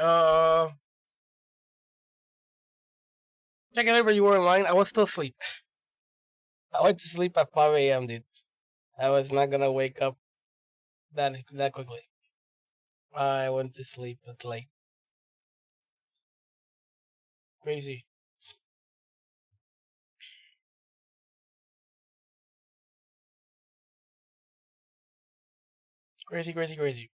Uh, check it out where you were online. I was still asleep. I went to sleep at 5 a.m., dude. I was not gonna wake up that quickly. I went to sleep at late. Crazy. Crazy, crazy, crazy.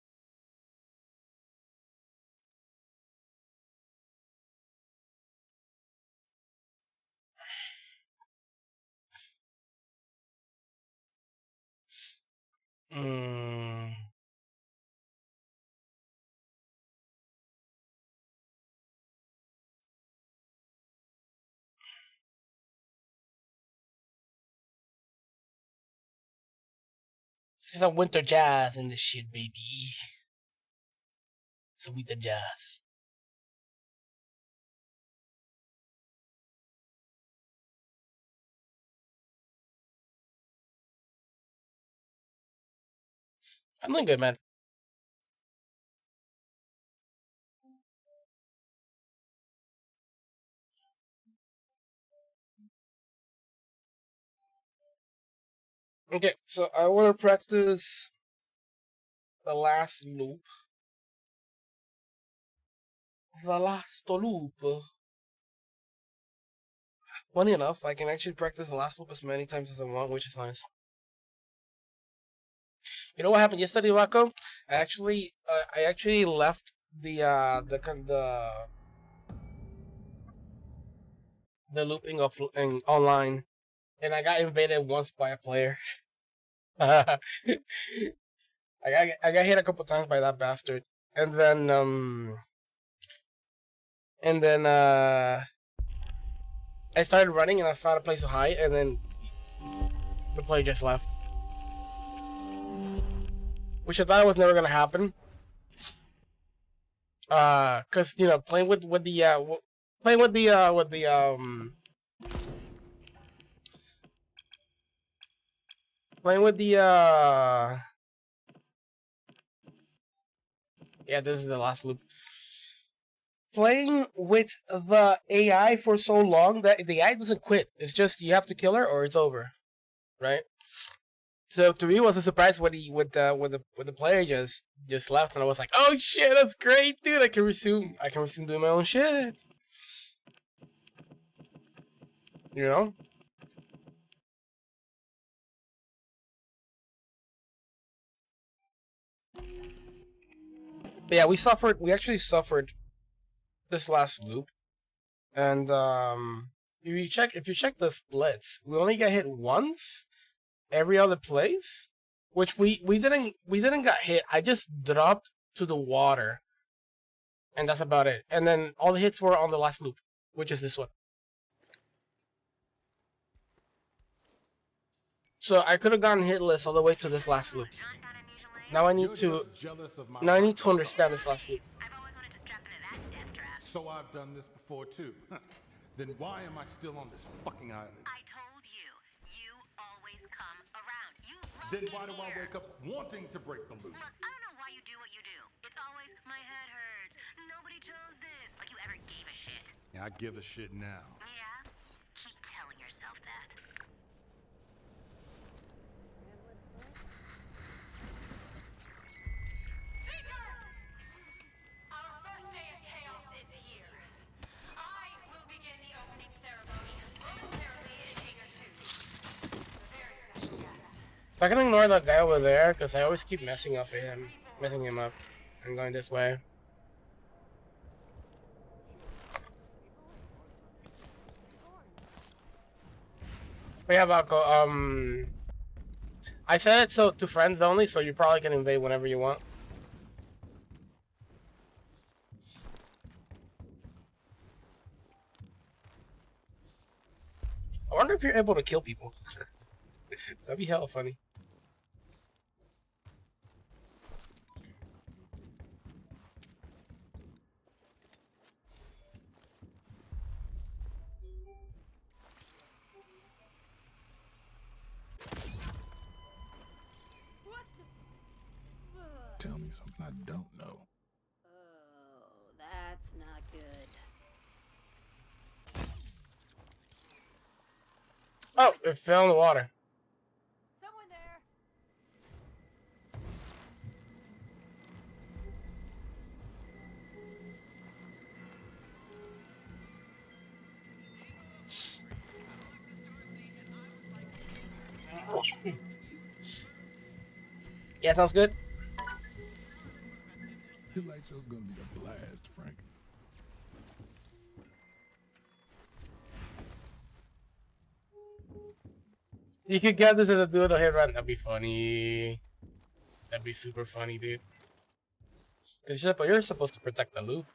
Mm. It's some winter jazz in this shit, baby. Some winter jazz. I'm doing good, man. Okay, so I want to practice the last loop. The last loop. Funny enough, I can actually practice the last loop as many times as I want, which is nice. You know what happened yesterday, Wacko? I actually left the looping of online, and I got invaded once by a player. I got hit a couple times by that bastard, and then I started running and I found a place to hide, and then the player just left, which I thought was never gonna happen. Cause you know playing with the playing with the yeah, this is the last loop. Playing with the AI for so long that the AI doesn't quit. It's just you have to kill her or it's over, right? So to me, it was a surprise when the player just left, and I was like, "Oh shit, that's great, dude! I can resume doing my own shit." You know? But yeah, we actually suffered this last loop, and if you check the splits, we only got hit once every other place, which we didn't got hit. I just dropped to the water, and that's about it. And then all the hits were on the last loop, which is this one. So I could have gotten hitless all the way to this last loop. Now I need to understand this last loop. So I've done this before too. Then why am I still on this fucking island? I told you, you always come around. You love Then me why do I here. wake up wanting to break the loop? Look, I don't know why you do what you do. It's always, my head hurts. Nobody chose this. Like you ever gave a shit. I give a shit now. Yeah? Keep telling yourself that. Our first day of chaos is here. I will begin the opening ceremony momentarily in Acre 2. A very special guest. So I can ignore that guy over there because I always keep messing him up, and going this way. But yeah, Baco, I said it so to friends only, so you probably can invade whenever you want. I wonder if you're able to kill people. That'd be hella funny. Tell me something I don't know. Oh, that That's not good. Oh, it fell in the water. Someone there. Yeah, sounds good. Your light show's gonna be a blast, Frank. You could get this as a dual hit run. That'd be funny. That'd be super funny, dude. Because you're supposed to protect the loop.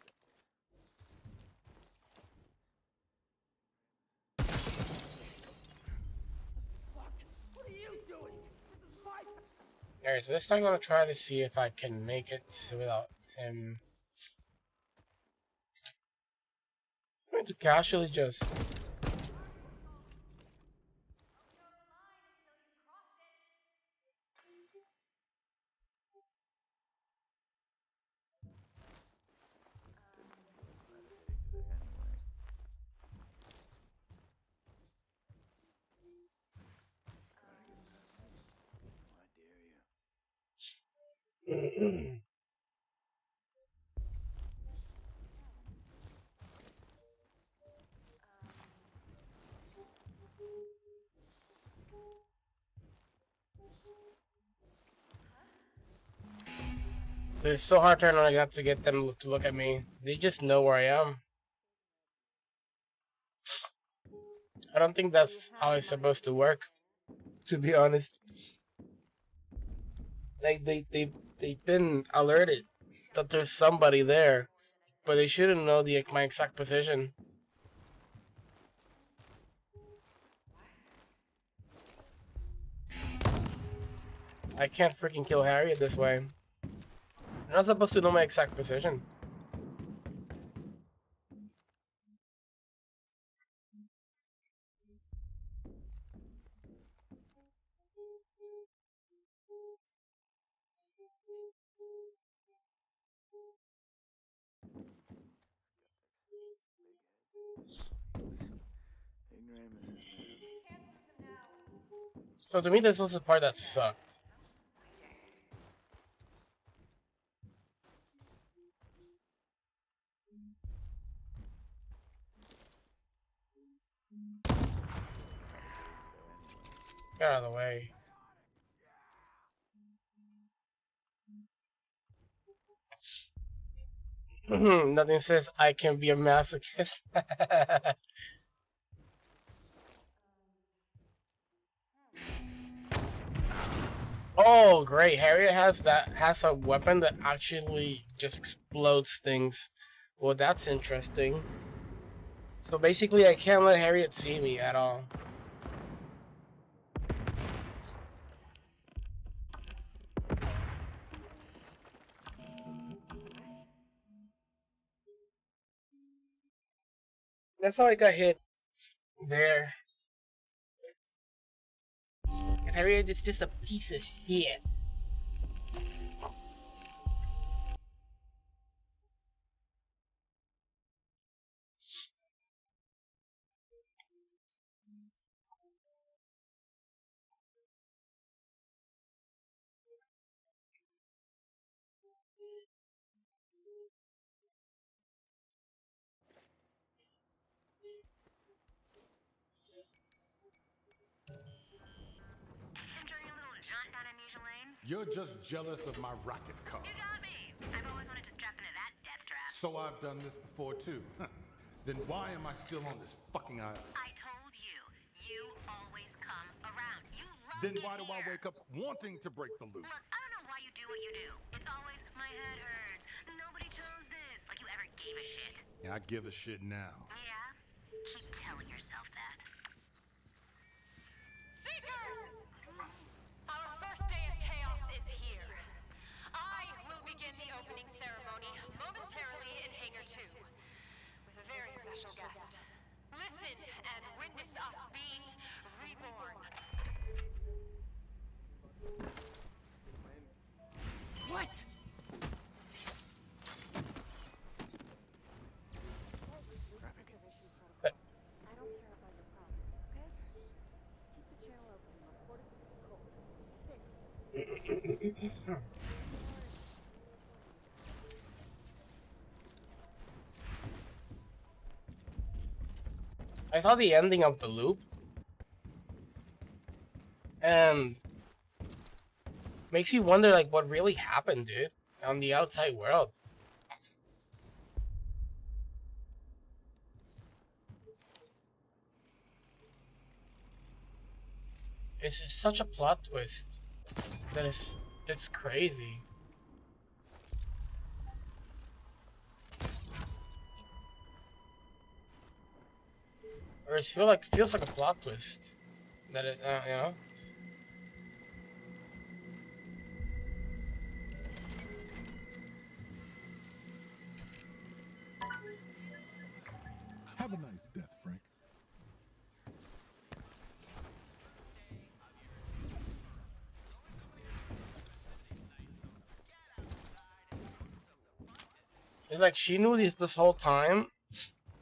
Alright, so this time I'm gonna try to see if I can make it without him. I'm going to casually just. It's so hard trying not to get them to look at me. They just know where I am. I don't think that's how it's supposed to work, to be honest. Like they've been alerted that there's somebody there, but they shouldn't know my exact position. I can't freaking kill Harriet this way. I'm not supposed to know my exact position. So to me, this was the part that sucked. Get out of the way. Nothing says I can be a masochist. Oh, great! Harriet has a weapon that actually just explodes things. Well, that's interesting. So basically, I can't let Harriet see me at all. That's how I got hit there. And Harriet is just a piece of shit. Enjoying a little jaunt down Amnesia Lane? You're just jealous of my rocket car. You got me. I've always wanted to strap into that death trap. So I've done this before too. Then why am I still on this fucking island? I told you, you always come around. You love Then it why do I here. wake up wanting to break the loop? Look, I don't know why you do what you do. It's always my head hurts. Nobody chose this. Like you ever gave a shit. Yeah, I give a shit now. Yeah? Keep telling yourself that. Seekers! Our first day of chaos is here. I will begin the opening ceremony momentarily in Hangar 2 with a very special guest. Listen and witness us being reborn. What? I saw the ending of the loop, and makes you wonder like what really happened, dude, on the outside world. It's just such a plot twist that it's crazy. Or it feels like a plot twist that it you know. Have a nice death, Frank. It's like she knew this whole time,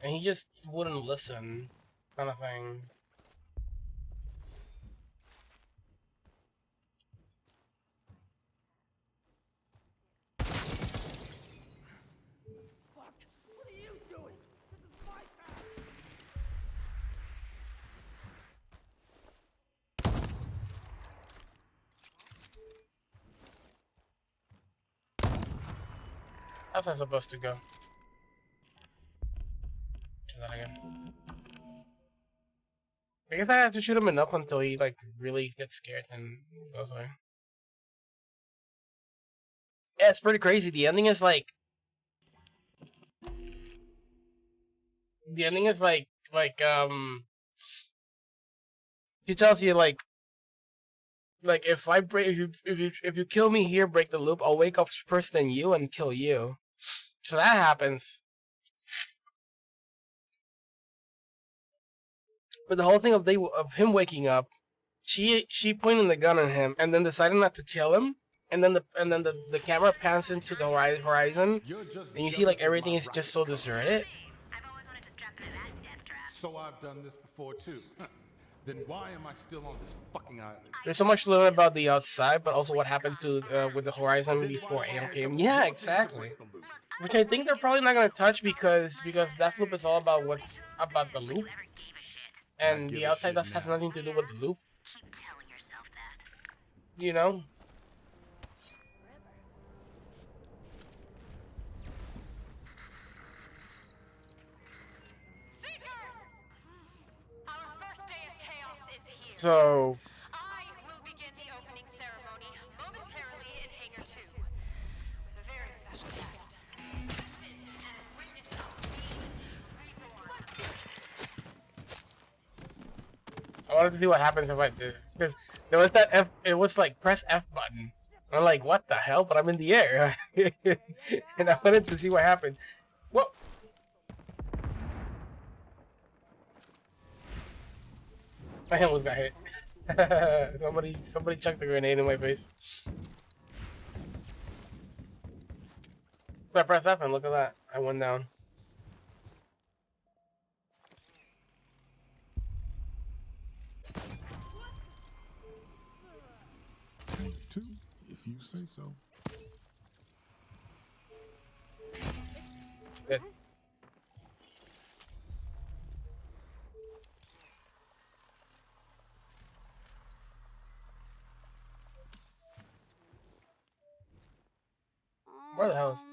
and he just wouldn't listen, kind of thing. How's I supposed to go? Do that again. I guess I have to shoot him enough until he like really gets scared and goes away. Yeah, it's pretty crazy. The ending is like he tells you like if I break if you kill me here, break the loop, I'll wake up first than you and kill you. So that happens. But the whole thing of him waking up, she pointing the gun at him and then deciding not to kill him, and then the camera pans into the horizon, and you see like everything is just so deserted. I've always wanted to strap into that death trap. So I've done this before too. Then why am I still on this fucking island? There's so much to learn about the outside, but also what happened to with the horizon before AM came. Yeah, exactly. Which I think they're probably not gonna touch because Deathloop is all about what's about the loop, Whoever gave a shit. and the outside has nothing to do with the loop. Keep telling yourself that. You know. Our first day of chaos is here. So I will begin the opening ceremony momentarily in Hangar 2 with a very special guest. I wanted to see what happens if I did, because there was that F. It was like press F button. I'm like, what the hell? But I'm in the air, and I wanted to see what happened. Whoa! I almost got hit. somebody chucked a grenade in my face. So I press F and look at that. I went down. Take two, if you say so. Good. Where the hell is...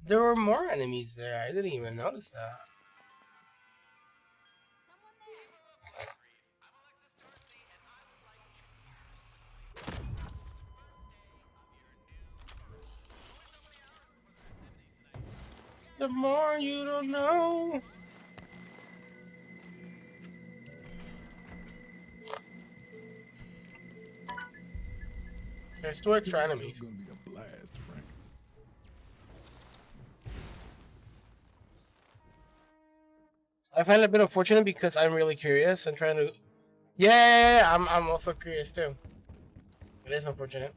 There were more enemies there. I didn't even notice that. The more you don't know. There's two extra enemies. It's gonna be a blast, Frank. I find it a bit unfortunate because I'm really curious and trying to. Yeah, I'm also curious too. It is unfortunate.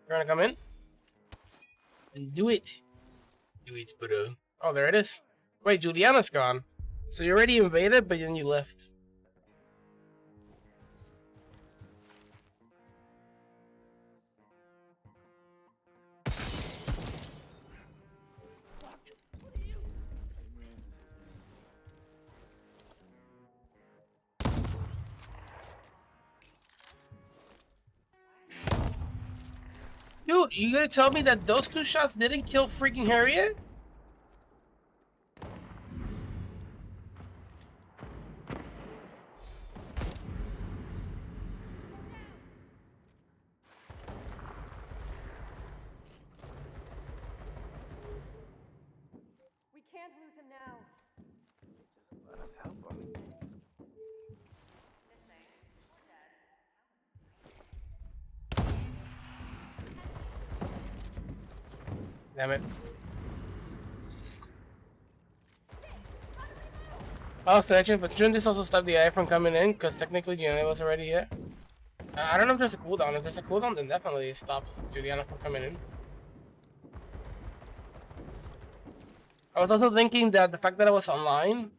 You wanna come in? And do it. Do it, bro. Oh, there it is. Wait, Juliana's gone. So you already invaded, but then you left. Dude, you gonna tell me that those 2 shots didn't kill freaking Harriet? We can't lose him now. Let us help him. Damn it. Oh, so actually, but shouldn't this also stop the AI from coming in? Because technically Juliana was already here. I don't know if there's a cooldown. If there's a cooldown, then definitely it stops Juliana from coming in. I was also thinking that the fact that I was online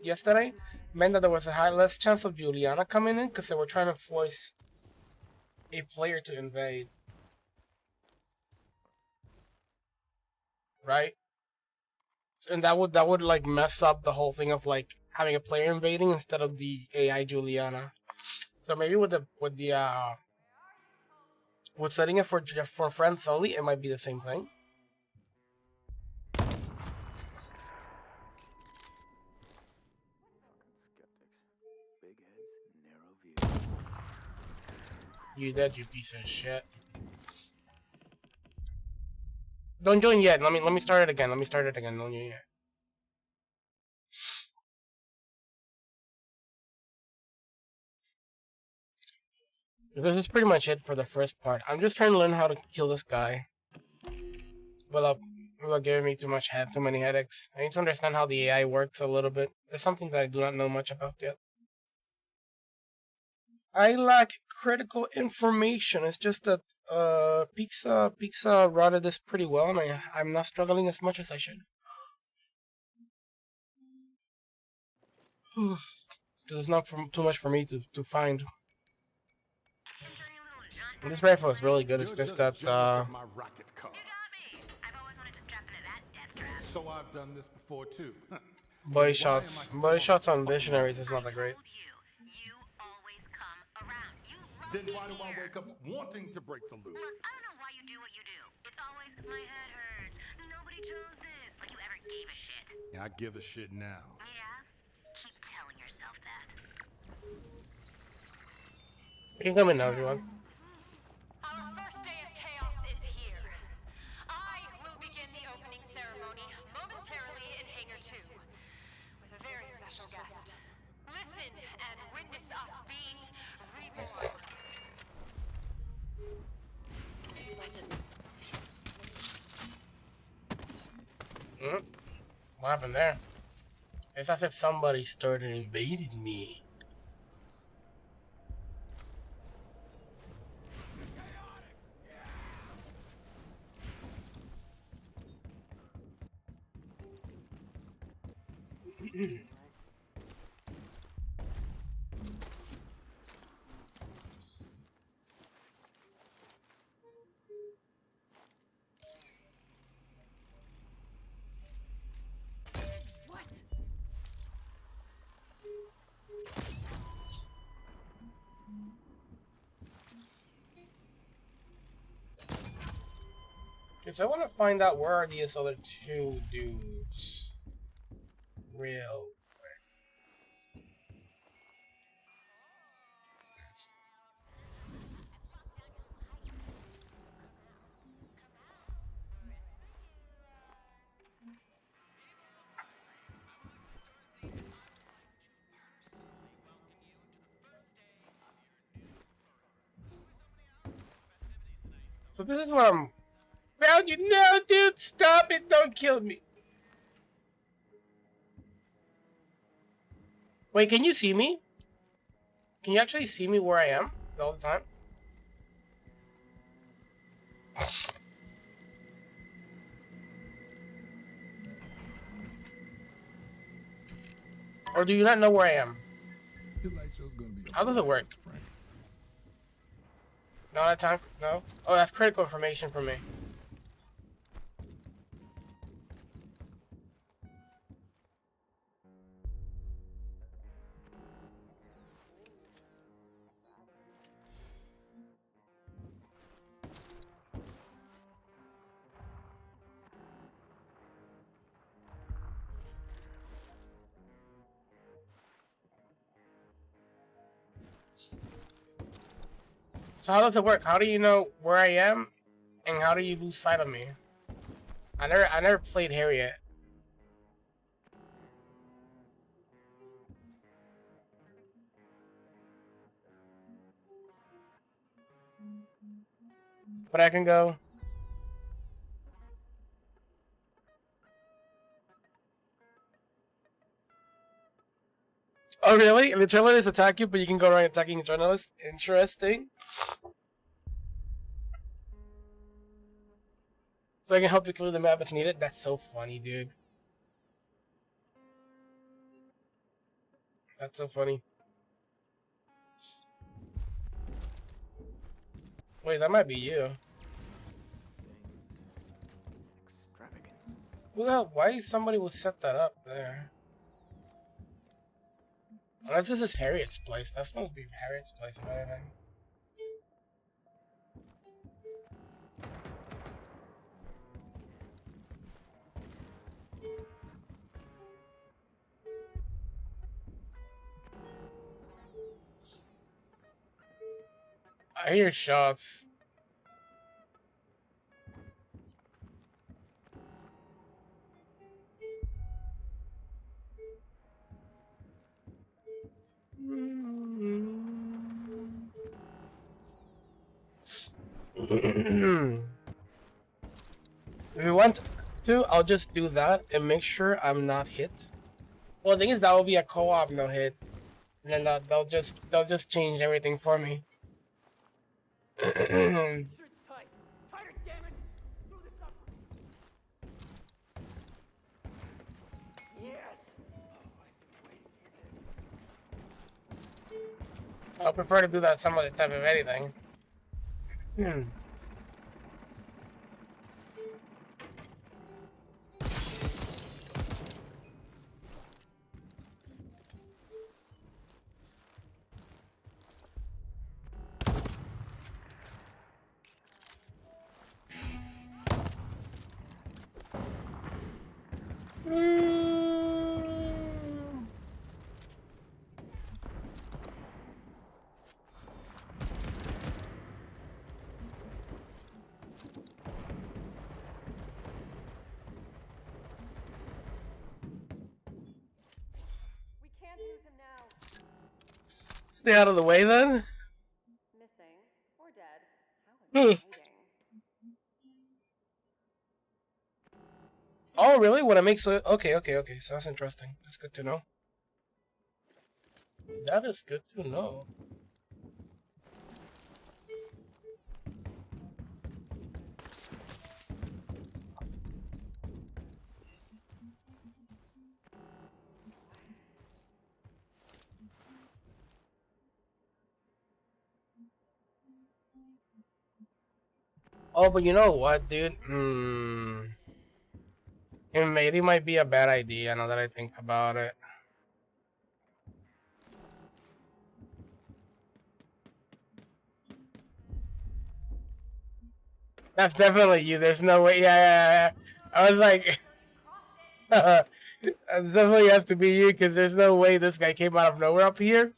yesterday meant that there was a less chance of Juliana coming in because they were trying to force a player to invade. Right? And that would like mess up the whole thing of like having a player invading instead of the AI Juliana. So maybe with setting it for friends only, it might be the same thing. Big heads, narrow views. You dead, you piece of shit. Don't join yet. Let me start it again. Don't join yet. This is pretty much it for the first part. I'm just trying to learn how to kill this guy without giving me too many headaches. I need to understand how the AI works a little bit. It's something that I do not know much about yet. I lack critical information. It's just that Pizza routed this pretty well, and I'm not struggling as much as I should. Because it's not too much for me to find. And this rifle is really good. It's just that My rocket car. You got me. I've always wanted to strap into that death trap. So I've done this before too. boy shots on missionaries is not that great. You always come around. You love Then me why do I here. wake up wanting to break the loop? Look, I don't know why you do what you do. It's always my head hurts. Nobody chose this. Like you ever gave a shit. I give a shit now. Yeah? Keep telling yourself that. You can come in now if you want. Our first day of chaos is here. I will begin the opening ceremony momentarily in Hangar 2 with a very special guest. Listen and witness us being reborn. What happened there? It's as if somebody started invading me. Because I want to find out where are these other 2 dudes. Real quick. So this is what I'm... Found you now, dude! Stop it! Don't kill me! Wait, can you see me? Can you actually see me where I am all the time? Or do you not know where I am? Your light show's gonna be a How does it work? blast, Frank. No, that time? No? Oh, that's critical information for me. So how does it work? How do you know where I am, and how do you lose sight of me? I never played Harriet. But I can go. Oh really? The journalists attack you, but you can go around attacking journalists. Interesting. So I can help you clear the map if needed. That's so funny, dude. That's so funny. Wait, that might be you. Extravagant. Who the hell? Why somebody would set that up there? Unless this is Harriet's place. That's supposed to be Harriet's place, if anything. I hear shots. If you want to, I'll just do that and make sure I'm not hit. Well, the thing is, that will be a co-op no hit, and then they'll just change everything for me. I prefer to do that some other type of anything. We can't lose him now. Stay out of the way, then. Missing or dead. How exciting. Oh, really? What I make so? Okay. So that's interesting. That's good to know. That is good to know. Oh, but you know what, dude? It might be a bad idea now that I think about it. That's definitely you. There's no way. Yeah. I was like, it definitely has to be you because there's no way this guy came out of nowhere up here.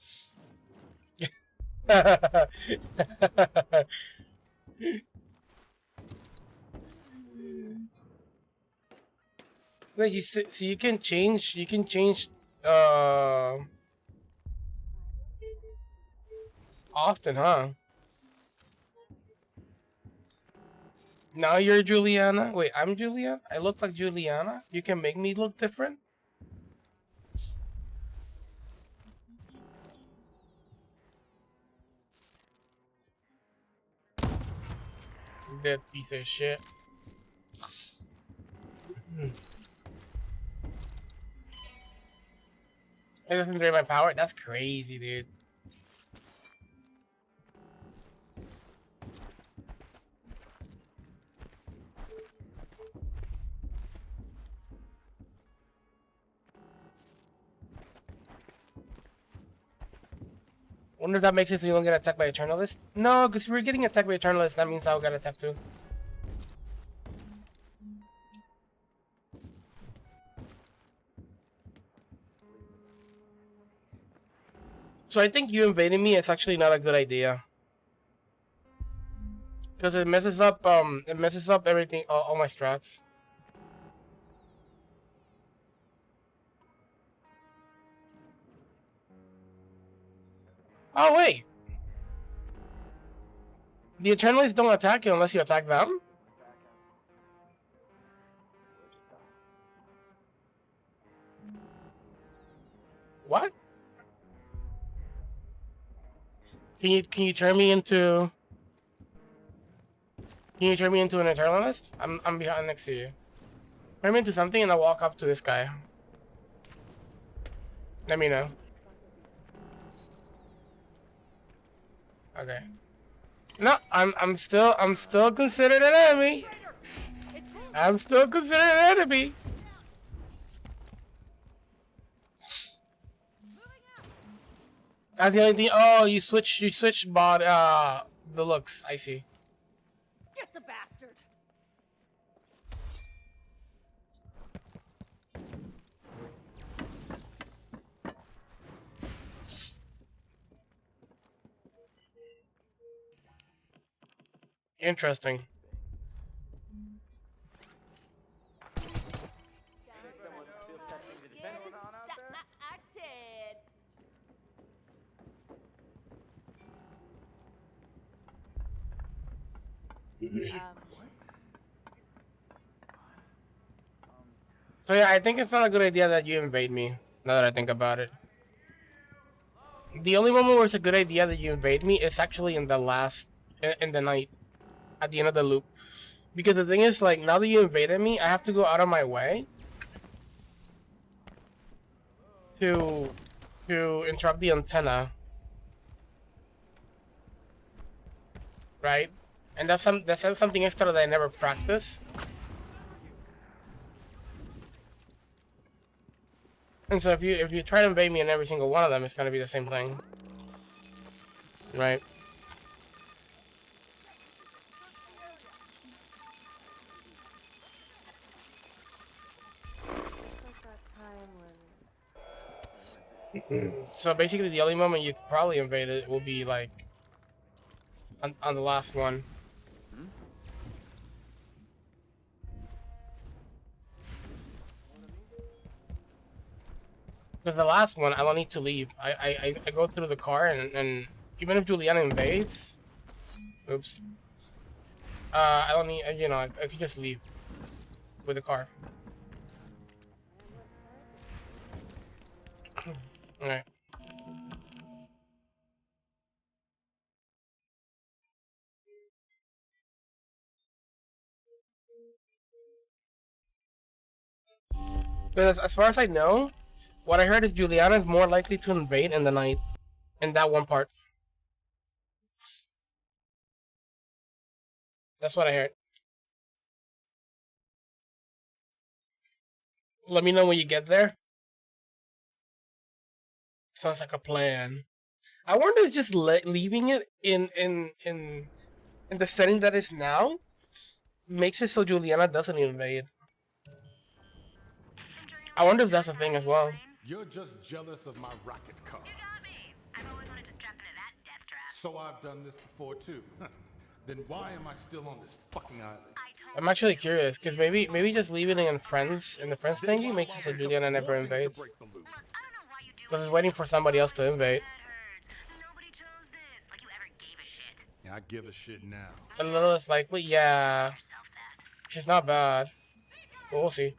Wait, so you can change. You can change. Often, huh? Now you're Juliana. Wait, I'm Juliana. I look like Juliana. You can make me look different. Dead piece of shit. It doesn't drain my power. That's crazy, dude. Wonder if that makes it so you don't get attacked by Eternalist? No, because if we're getting attacked by Eternalist, that means I'll get attacked too. So I think you invading me is actually not a good idea. Because it messes up everything, all my strats. Oh wait, the Eternalists don't attack you unless you attack them. What? Can you turn me into? Can you turn me into an Eternalist? I'm behind next to you. Turn me into something and I'll walk up to this guy. Let me know. Okay. No, I'm still considered an enemy. I'm still considered an enemy. That's the only thing. Oh, you switched bot the looks. I see. Get the bastard! Interesting. So yeah, I think it's not a good idea that you invade me. Now that I think about it, the only moment where it's a good idea that you invade me is actually in the night, at the end of the loop. Because the thing is, like, now that you invaded me, I have to go out of my way to interrupt the antenna, right? And that's something extra that I never practice. And so if you try to invade me in every single one of them, it's gonna be the same thing, right? So basically, the only moment you could probably invade it will be like on the last one. Because the last one, I don't need to leave. I go through the car and even if Juliana invades, oops. I don't need, you know, I can just leave with the car. Alright. Because as far as I know, what I heard is Juliana is more likely to invade in the night, in that one part. That's what I heard. Let me know when you get there. Sounds like a plan. I wonder if just leaving it in the setting that is now makes it so Juliana doesn't invade. I wonder if that's a thing as well. You're just jealous of my rocket car. You got me. I've always wanted to strap into that death trap. So I've done this before too. Then why am I still on this fucking island? I'm actually curious because maybe just leaving it in the friends thingy makes it so Juliana never invades. Because it's waiting for somebody else to invade. Nobody chose this. Like you ever gave a shit. Yeah, I give a shit now. A little less likely, yeah. Yourself that. She's not bad. But we'll see.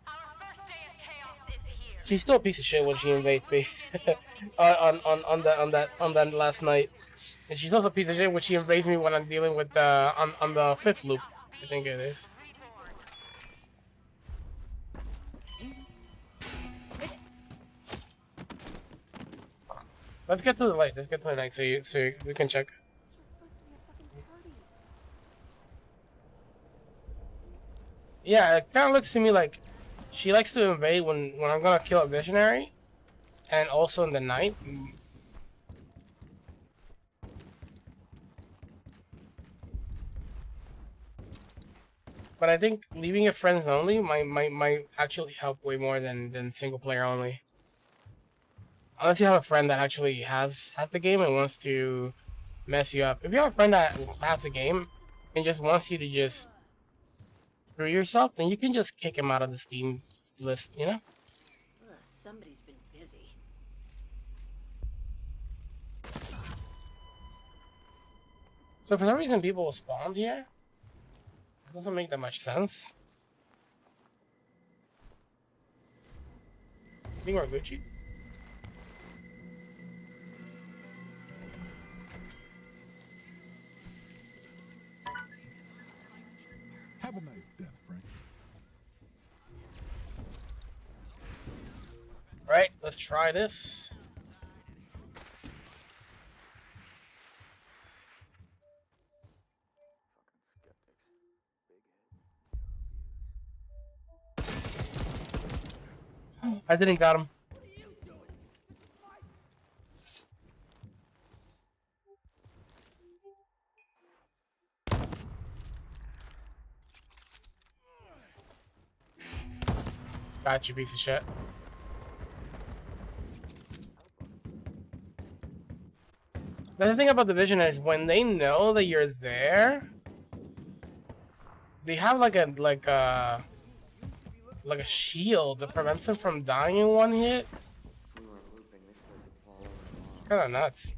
Our first day of chaos is here. She's still a piece of shit when she invades me. on that last night. And she's also a piece of shit when she invades me when I'm dealing with on the 5th loop. I think it is. Let's get to the light. Let's get to the night so we can check. Yeah, it kind of looks to me like she likes to invade when I'm gonna kill a visionary, and also in the night. But I think leaving it friends only might actually help way more than single player only. Unless you have a friend that actually has the game and wants to mess you up. If you have a friend that has a game and just wants you to just screw yourself, then you can just kick him out of the Steam list, you know? Ugh, somebody's been busy. So for some reason people will spawn here. It doesn't make that much sense. I think we're Gucci. Have a nice death, Frank. Right, let's try this. I didn't got him. Got you, piece of shit. The thing about the Vision is when they know that you're there, they have like a shield that prevents them from dying in one hit. It's kind of nuts.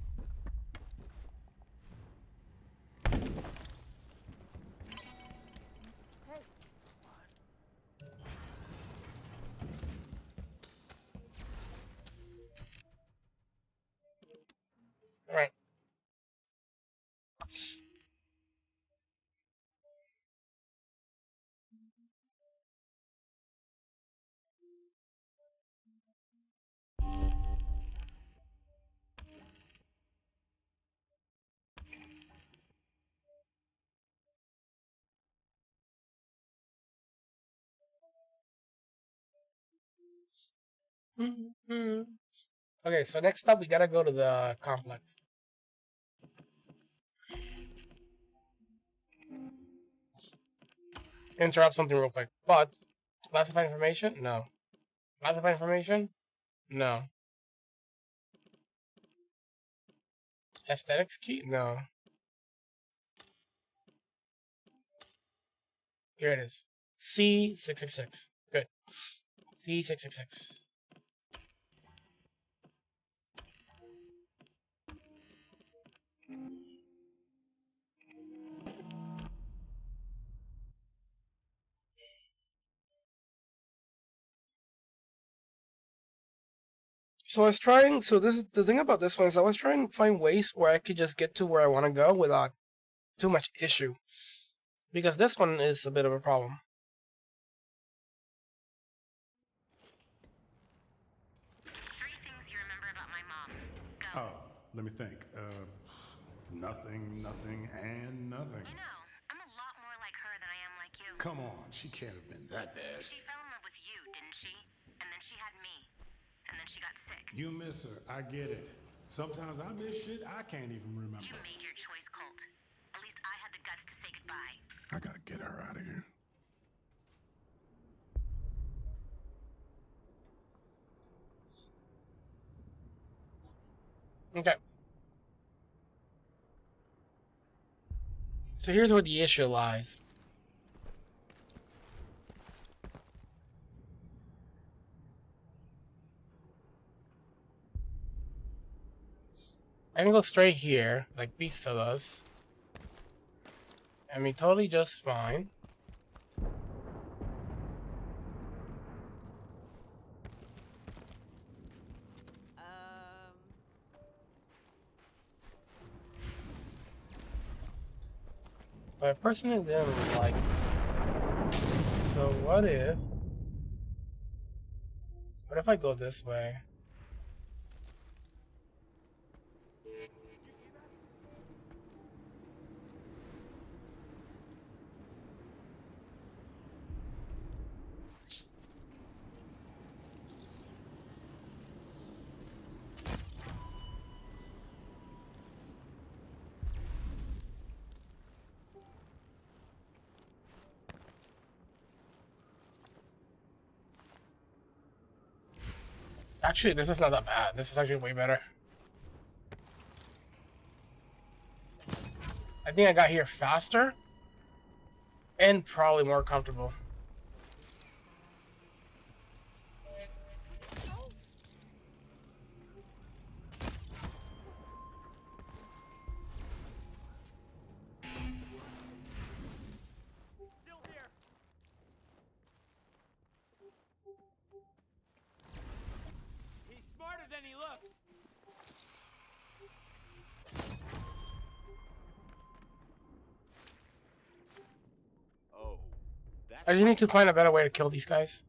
All right. Okay, so next up we gotta go to the complex. Interrupt something real quick. But classified information? No. Classified information? No. Aesthetics key? No. Here it is. C666. Good. C666. So I was trying, so this is the thing about this one is I was trying to find ways where I could just get to where I want to go without too much issue. Because this one is a bit of a problem. Three things you remember about my mom. Go. Oh, let me think. Nothing, and nothing. You know, I'm a lot more like her than I am like you. Come on, she can't have been that bad. She fell in love with you, didn't she? And then she had me. And then she got sick. You miss her, I get it. Sometimes I miss shit I can't even remember. You made your choice, Colt. At least I had the guts to say goodbye. I gotta get her out of here. Okay. So here's where the issue lies. I can go straight here, like Beast does. And be totally just fine. But I personally didn't like it. So what if I go this way? Actually, this is not that bad. This is actually way better. I think I got here faster and probably more comfortable. He's smarter than he looks. Oh, I just need to find a better way to kill these guys.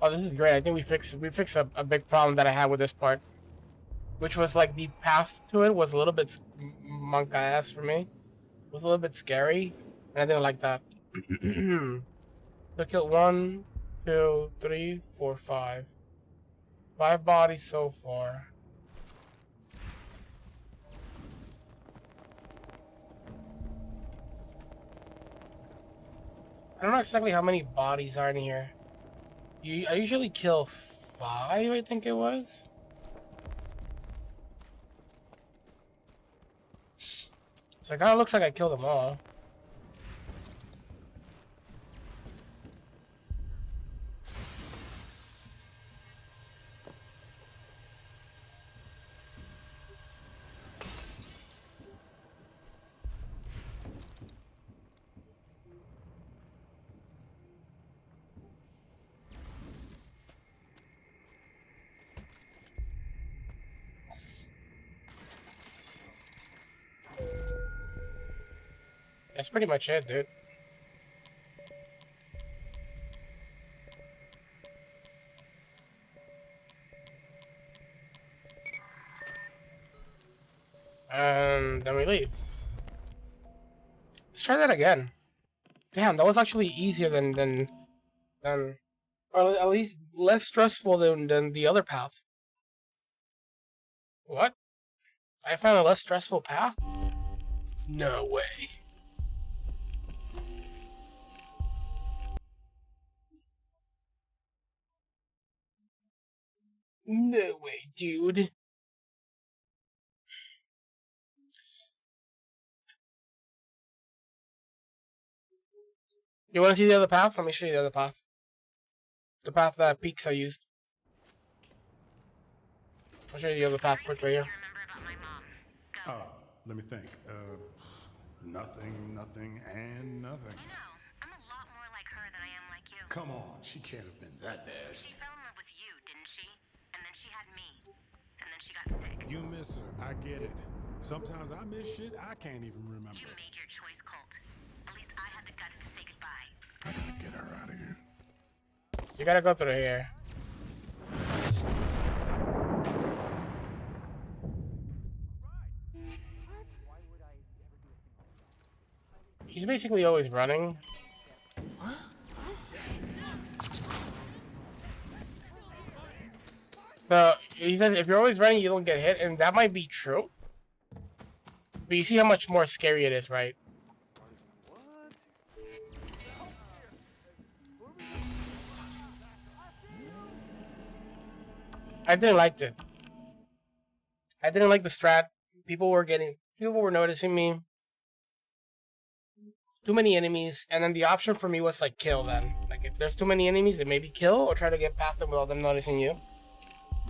Oh, this is great. I think we fixed a big problem that I had with this part, which was like the path to it was a little bit monk ass for me. It was a little bit scary, and I didn't like that. So killed 1, 2, 3, 4, 5. 5 bodies so far. I don't know exactly how many bodies are in here. I usually kill 5, I think it was. So it kind of looks like I killed them all. That's pretty much it, dude. And then we leave. Let's try that again. Damn, that was actually easier than or at least less stressful than the other path. What? I found a less stressful path? No way. No way, dude. You want to see the other path? Let me show you the other path. The path that Peaks I used. I'll show you the other path quickly here. Remember about my mom. Go. Let me think. Nothing, and nothing. I know. I'm a lot more like her than I am like you. Come on, she can't have been that bad. She fell in love with you, didn't she? And then she had me. And then she got sick. You miss her, I get it. Sometimes I miss shit I can't even remember. You made your choice, Colt. At least I had the guts to say goodbye. I gotta get her out of here. You gotta go through here. He's basically always running. So he says if you're always running, you don't get hit, and that might be true. But you see how much more scary it is, right? I didn't like it. I didn't like the strat. People were noticing me. Too many enemies, and then the option for me was like kill then. Like if there's too many enemies, then maybe kill or try to get past them without them noticing you.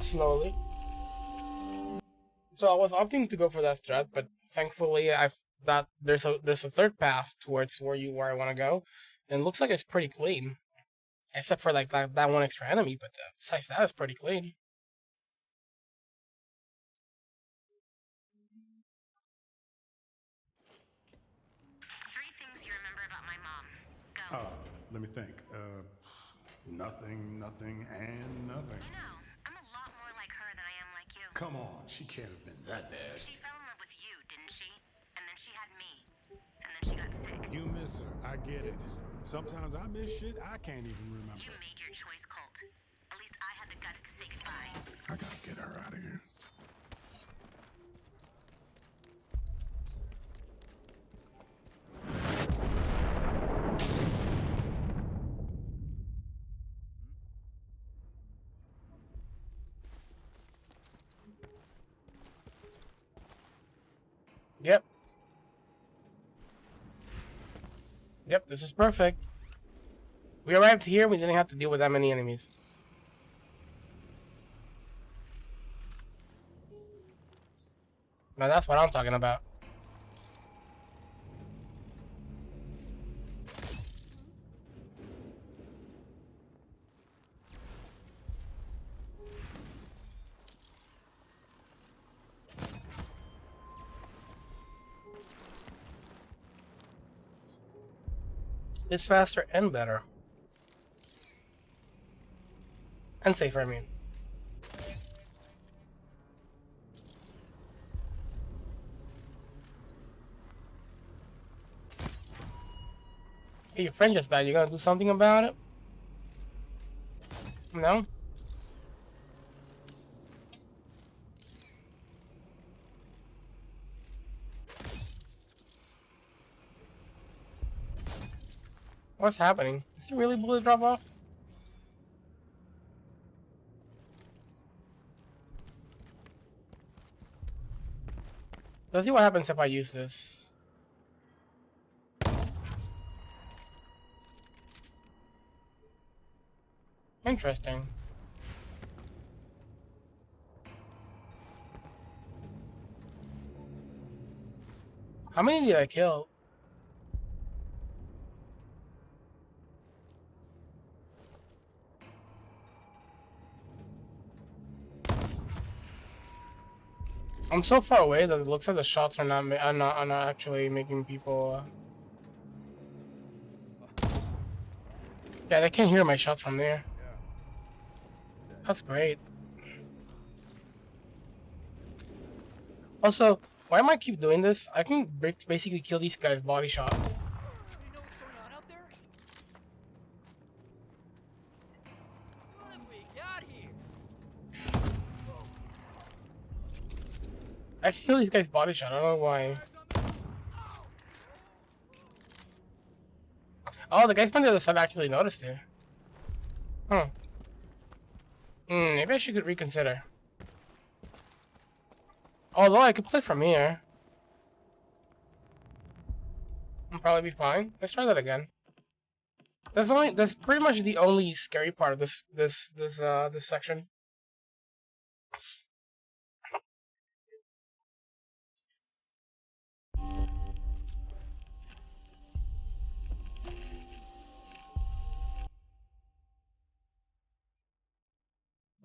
Slowly. So I was opting to go for that strat, but thankfully there's a third path towards where I want to go, and it looks like it's pretty clean. Except for like that one extra enemy, but besides that, it's pretty clean. Let me think. Nothing, and nothing. I know. I'm a lot more like her than I am like you. Come on, she can't have been that bad. She fell in love with you, didn't she? And then she had me. And then she got sick. You miss her, I get it. Sometimes I miss shit I can't even remember. You made your choice, Colt. At least I had the guts to say goodbye. I gotta get her out of here. Yep. Yep, this is perfect. We arrived here, we didn't have to deal with that many enemies. Now that's what I'm talking about. It's faster and better. And safer, I mean. Hey, your friend just died. You gonna do something about it? No? What's happening? Is it really bullet drop off? So let's see what happens if I use this. Interesting. How many did I kill? I'm so far away that it looks like the shots are not are not actually making people. Yeah, they can't hear my shots from there. That's great. Also, why am I keep doing this? I can basically kill these guys body shot. Do you know what's going on out there? What have we got here? I can kill these guys body shot. I don't know why. Oh, the guys from the other side actually noticed it. Huh. Maybe I should reconsider. Although I could play from here. I'll probably be fine. Let's try that again. That's pretty much the only scary part of this section.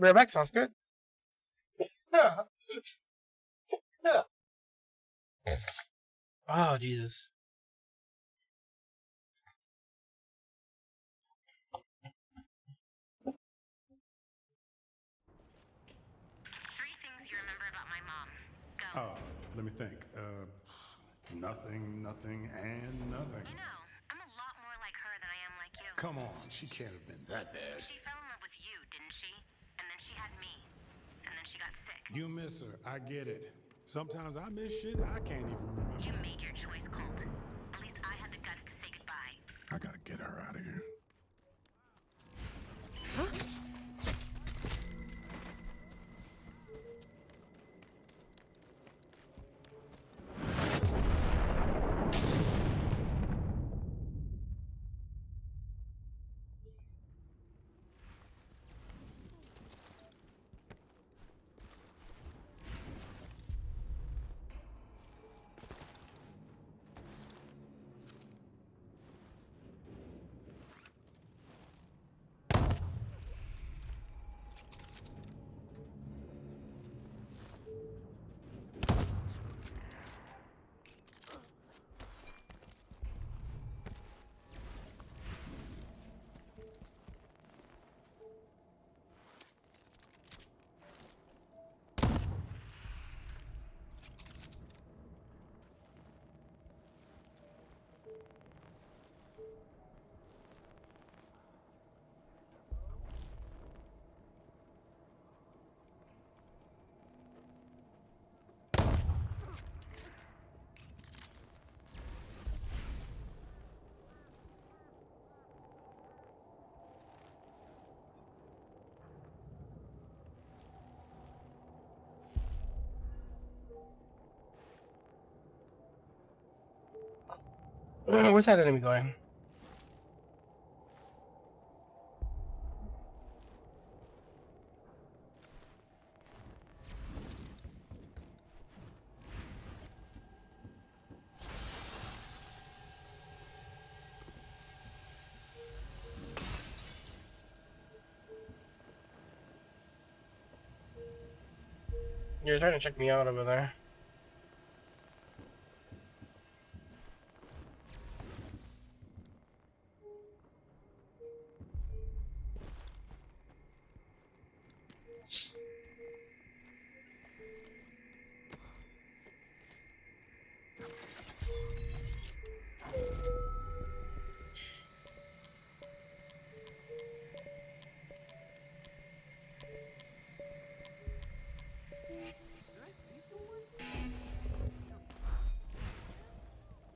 Right back sounds good. Yeah. Yeah. Oh, Jesus. Three things you remember about my mom. Go. Let me think. Nothing, nothing, and nothing. You know, I'm a lot more like her than I am like you. Come on, she can't have been that bad. She fell in love with you, didn't she? And then she had me. And then she got sick. You miss her, I get it. Sometimes I miss shit I can't even remember. You made your choice, Colt. At least I had the guts to say goodbye. I gotta get her out of here. Where's that enemy going? You're trying to check me out over there.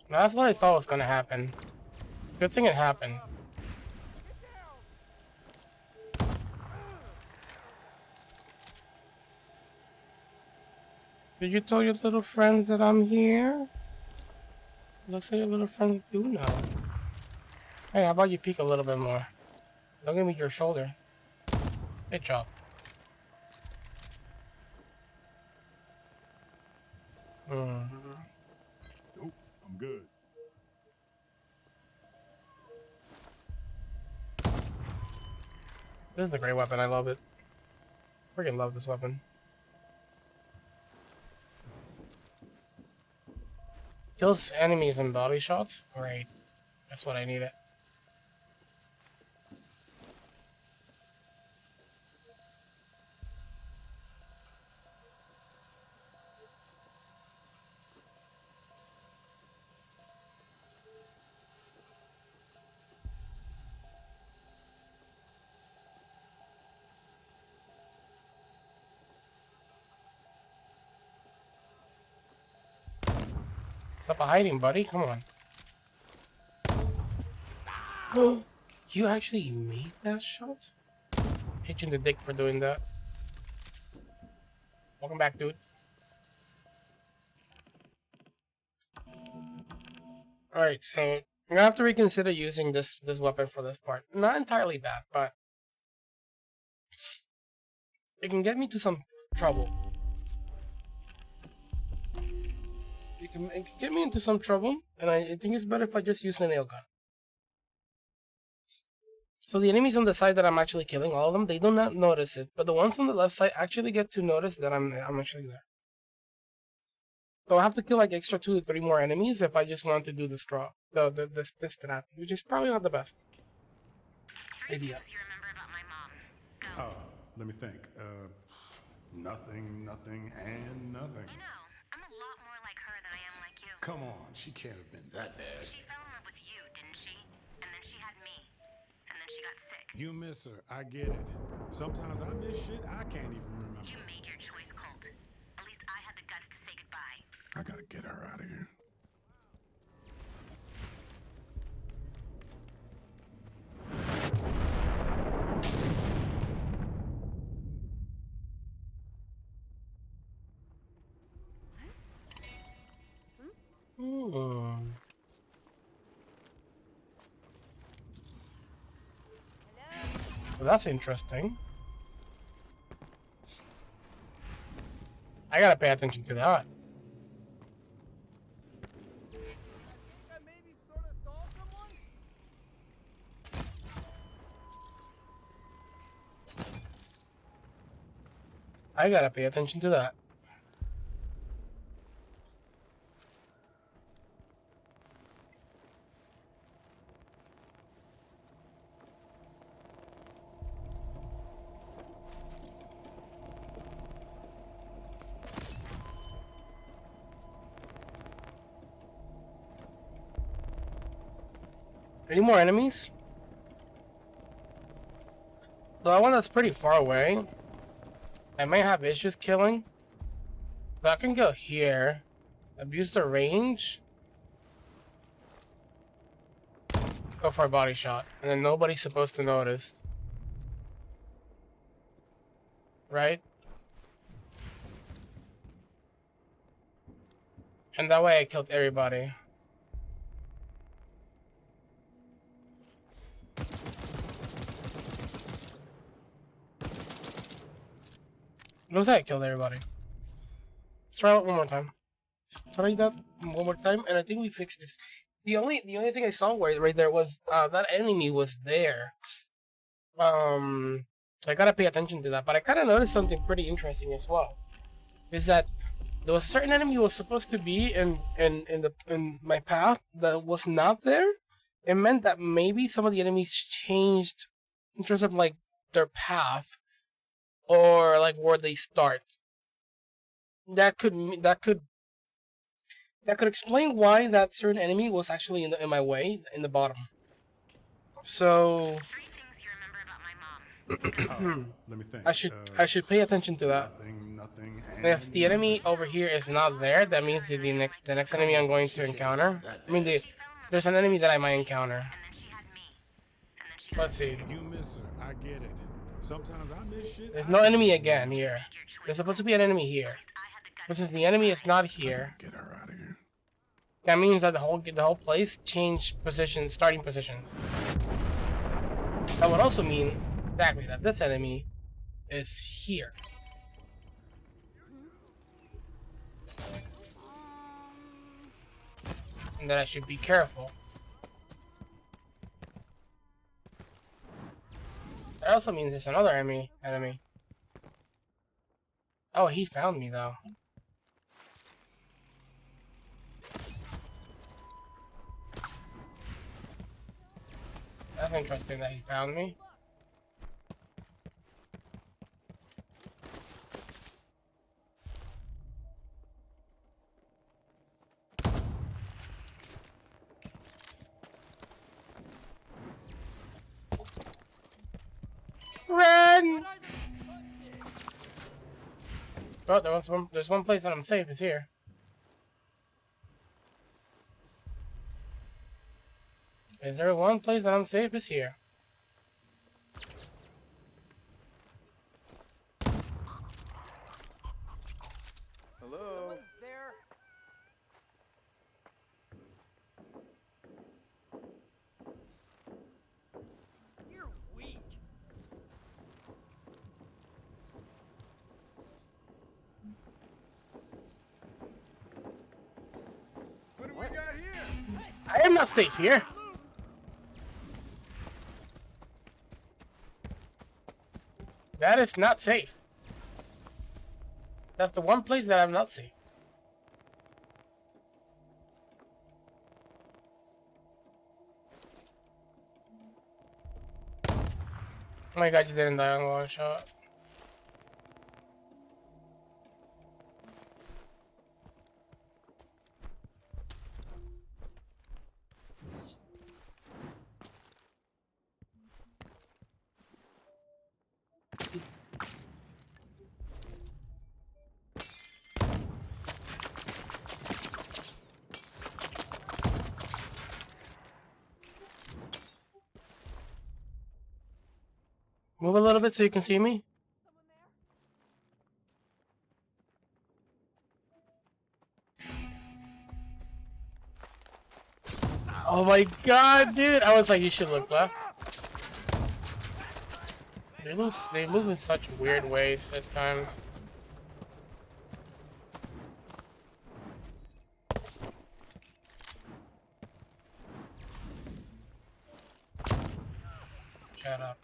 Now, that's what I thought was gonna happen. Good thing it happened. Did you tell your little friends that I'm here? Looks like your little friends do know. Hey, how about you peek a little bit more? Don't give me your shoulder. Good job. Nope, I'm good. This is a great weapon. I love it. Freaking love this weapon. Kills enemies in body shots. Great. That's what I needed. Stop hiding, buddy. Come on. You actually made that shot? Hit you in the dick for doing that. Welcome back, dude. Alright, so I'm gonna have to reconsider using this weapon for this part. Not entirely bad, but it can get me to some trouble. It can get me into some trouble, and I think it's better if I just use the nail gun. So the enemies on the side that I'm actually killing, all of them, they do not notice it, but the ones on the left side actually get to notice that I'm actually there. So I have to kill like extra 2 to 3 more enemies if I just want to do this strat, which is probably not the best idea. You remember about my mom. Go. Let me think. Nothing, and nothing. You know, I'm a lot more like her than I am like you. Come on, she can't have been that bad. She fell in love with you, didn't she? And then she had me. And then she got sick. You miss her, I get it. Sometimes I miss shit I can't even remember. You made your choice, Colt. At least I had the guts to say goodbye. I gotta get her out of here. Well, that's interesting. I gotta pay attention to that. I maybe sort of saw someone? I gotta pay attention to that. Any more enemies? The one that's pretty far away, I might have issues killing. So I can go here, abuse the range, go for a body shot, and then nobody's supposed to notice. Right? And that way I killed everybody. Looks like I killed everybody. Let's try it one more time. Let's try that one more time, and I think we fixed this. The only thing I saw right there was that enemy was there. So I gotta pay attention to that. But I kind of noticed something pretty interesting as well. Is that there was a certain enemy who was supposed to be in my path that was not there. It meant that maybe some of the enemies changed in terms of like their path or like where they start. That could explain why that certain enemy was actually in my way in the bottom. So 3 things you remember about my mom. Let me think. I should pay attention to that. Nothing, And if the enemy over here is not there, that means that the next enemy I'm going to encounter. I mean, there's an enemy that I might encounter. And then she had me. And then she So let's see. You miss her. I get it. Sometimes I miss shit. There's no enemy again here. There's supposed to be an enemy here. But since the enemy is not here, Get her out of here. that means that the whole place changed positions, starting positions. That would also mean exactly that this enemy is here. And that I should be careful. That also means there's another enemy. Oh, he found me though. That's interesting that he found me. Run! Oh, there's one place that I'm safe. It's here. Is there one place that I'm safe? It's here. Hello? There. You're weak. What do we got here? I am not safe here. That is not safe. That's the one place that I'm not safe. Oh my god, you didn't die on one shot. Move a little bit so you can see me. Oh my god, dude! I was like, you should look left. They move in such weird ways at times. Shut up.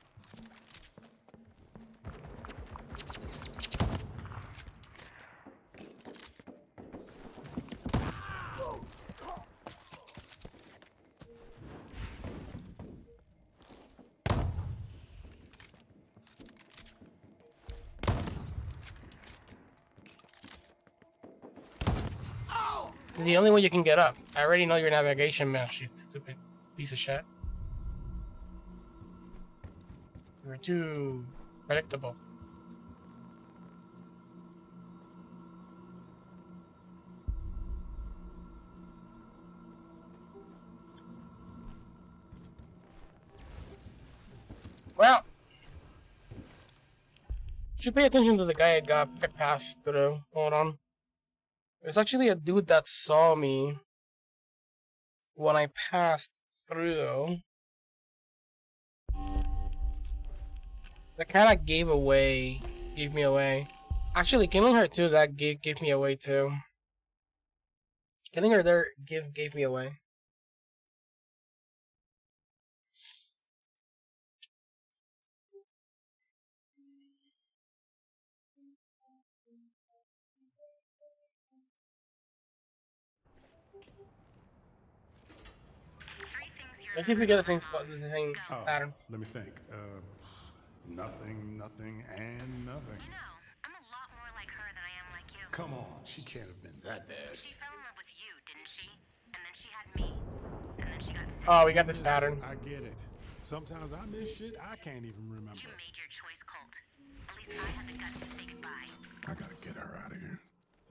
The only way you can get up. I already know your navigation mesh, you stupid piece of shit. You're too predictable. Well, should pay attention to the guy I passed through. Hold on. There's actually a dude that saw me when I passed through. That kind of gave me away. Actually, killing her too, that gave me away too. Killing her there gave me away. Let's see if we get the same spot, the same pattern. Let me think. Nothing, nothing, and nothing. You know, I'm a lot more like her than I am like you. Come on, she can't have been that bad. She fell in love with you, didn't she? And then she had me. And then she got sick. Oh, we got this pattern. I get it. Sometimes I miss shit I can't even remember. You made your choice, Colt. At least I had the guts to say goodbye. I gotta get her out of here.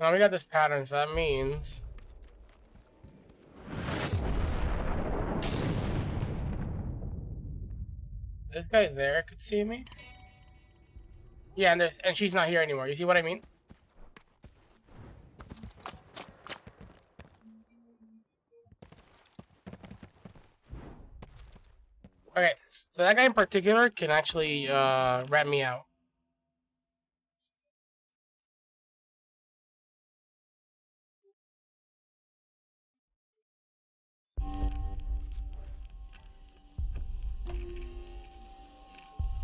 Now we got this pattern, so that means this guy there could see me. Yeah, and she's not here anymore. You see what I mean? Okay, so that guy in particular can actually rat me out.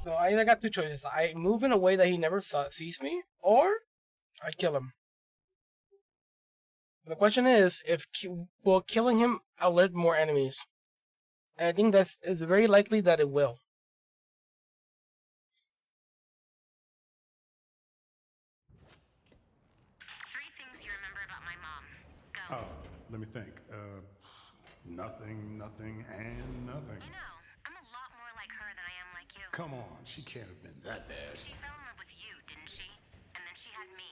So I either got two choices. I move in a way that he never sees me, or I kill him. The question is, will killing him alert more enemies? And I think it's very likely that it will. Three things you remember about my mom. Go. Oh, let me think. Nothing, nothing, and nothing. You know, I'm a lot more like her than I am like you. Come on, she can't have been that bad. She fell in love with you, didn't she? And then she had me.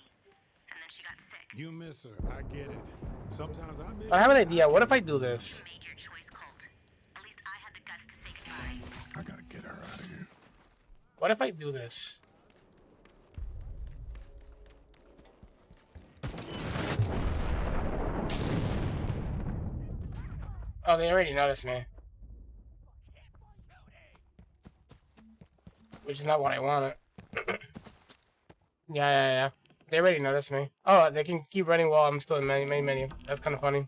And then she got sick. You miss her. I get it. Sometimes I miss I have an idea. What if I do this? You made your choice, Colt. At least I had the guts to say goodbye. I gotta get her out of here. What if I do this? Oh, they already noticed me. Which is not what I wanted. Yeah. They already noticed me. Oh, they can keep running while I'm still in main menu. That's kind of funny.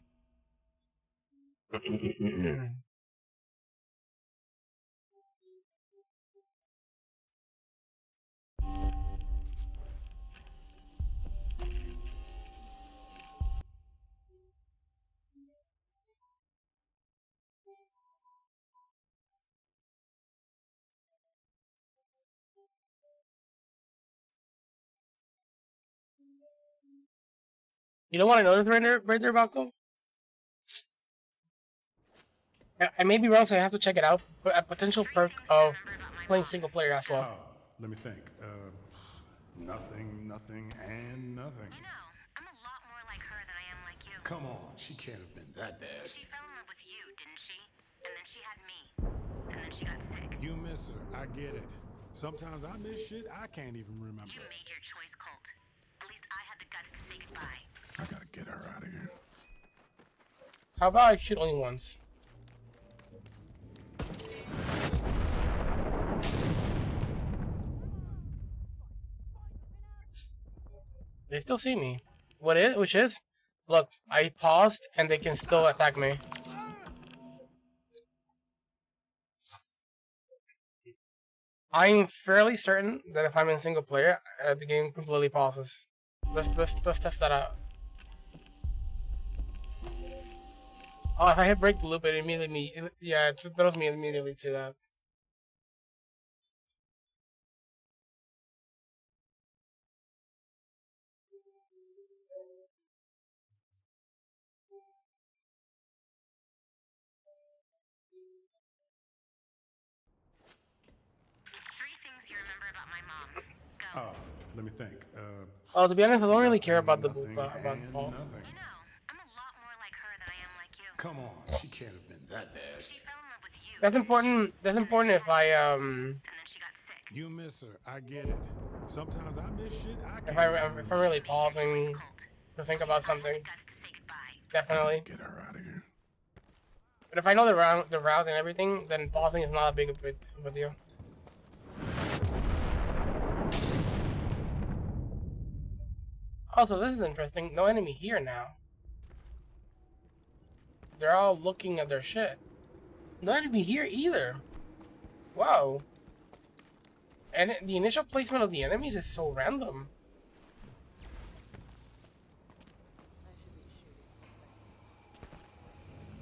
You know what I noticed right there, Balco? I may be wrong, so I have to check it out. But a potential perk of playing single player as well. Oh, let me think. Nothing, nothing, and nothing. You know, I'm a lot more like her than I am like you. Come on, she can't have been that bad. She fell in love with you, didn't she? And then she had me. And then she got sick. You miss her. I get it. Sometimes I miss shit I can't even remember. You made your choice, Colt. At least I had the guts to say goodbye. I gotta get her out of here. How about I shoot only once? They still see me. Which is? Look, I paused and they can still attack me. I'm fairly certain that if I'm in single player, the game completely pauses. Let's test that out. Oh, if I hit break the loop, it throws me immediately to that. Three things you remember about my mom. Go. Oh, let me think. Oh, to be honest, I don't really care about the nothing, about the and pulse. nothing. You know, I'm a lot more like her than I am like you. Come on, she can't have been that bad. She fell in love with you. That's important. That's important if I And then she got sick. You miss her. I get it. Sometimes I miss shit I can't if I'm really pausing Colt. to think about something. Guts to say goodbye. Definitely. Get her out of here. But if I know the route and everything, then pausing is not a big of a deal. Also, this is interesting. No enemy here now. They're all looking at their shit. No enemy here either. Wow. And the initial placement of the enemies is so random.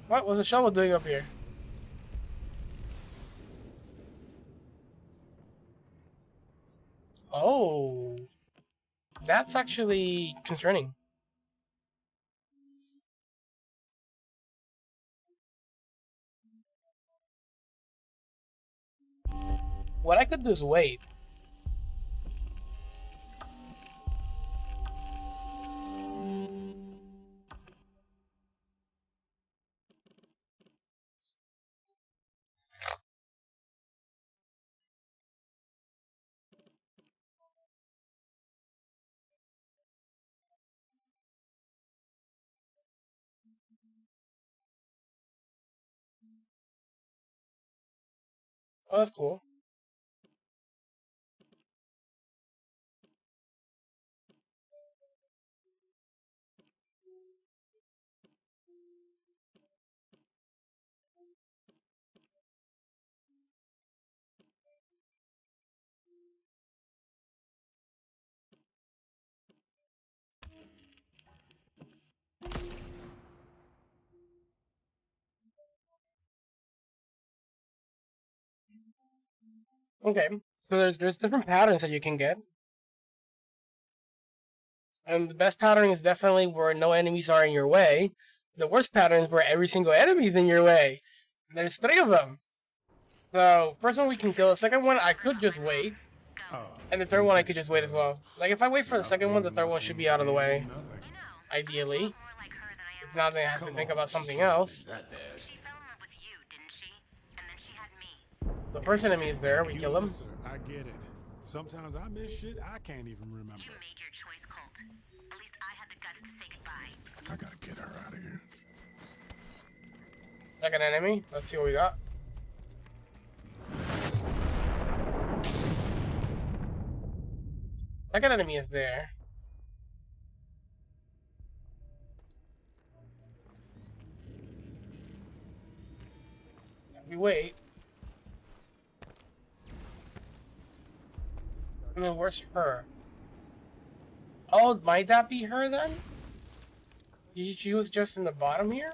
What was the shovel doing up here? Oh. That's actually concerning. What I could do is wait. Oh, that's cool. Okay. So there's different patterns that you can get. And the best pattern is definitely where no enemies are in your way. The worst pattern is where every single enemy is in your way. There's 3 of them. So, first one we can kill. The second one, I could just wait. And the third one, I could just wait as well. Like, if I wait for the second one, the third one should be out of the way. Ideally. If not, then I have to think about something else. She fell in love with you, didn't she? And then she had me. The first enemy is there. We kill him. Listen, I get it. Sometimes I miss shit I can't even remember. You made your choice, Colt. At least I had the guts to say goodbye. I gotta get her out of here. Second enemy. Let's see what we got. Second enemy is there. We wait. And then where's her? Oh, might that be her then? She was just in the bottom here?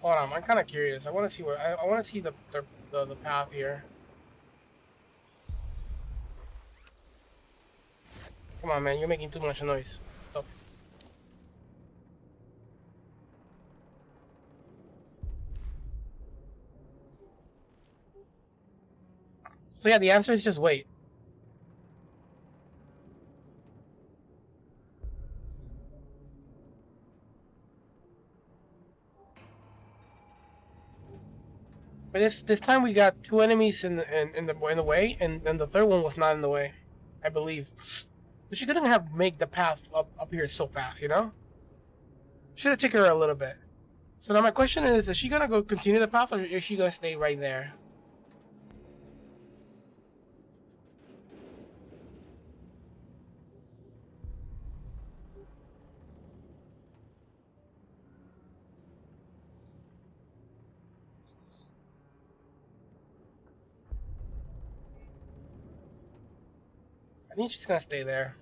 Hold on, I'm kind of curious. I want to see where I want to see the path here. Come on, man, you're making too much noise. Stop. So yeah, the answer is just wait. But this time we got 2 enemies in the way, and the third one was not in the way, I believe. But she couldn't have made the path up here so fast, you know? Should have taken her a little bit. So now my question is she gonna go continue the path, or is she gonna stay right there? I think she's gonna stay there,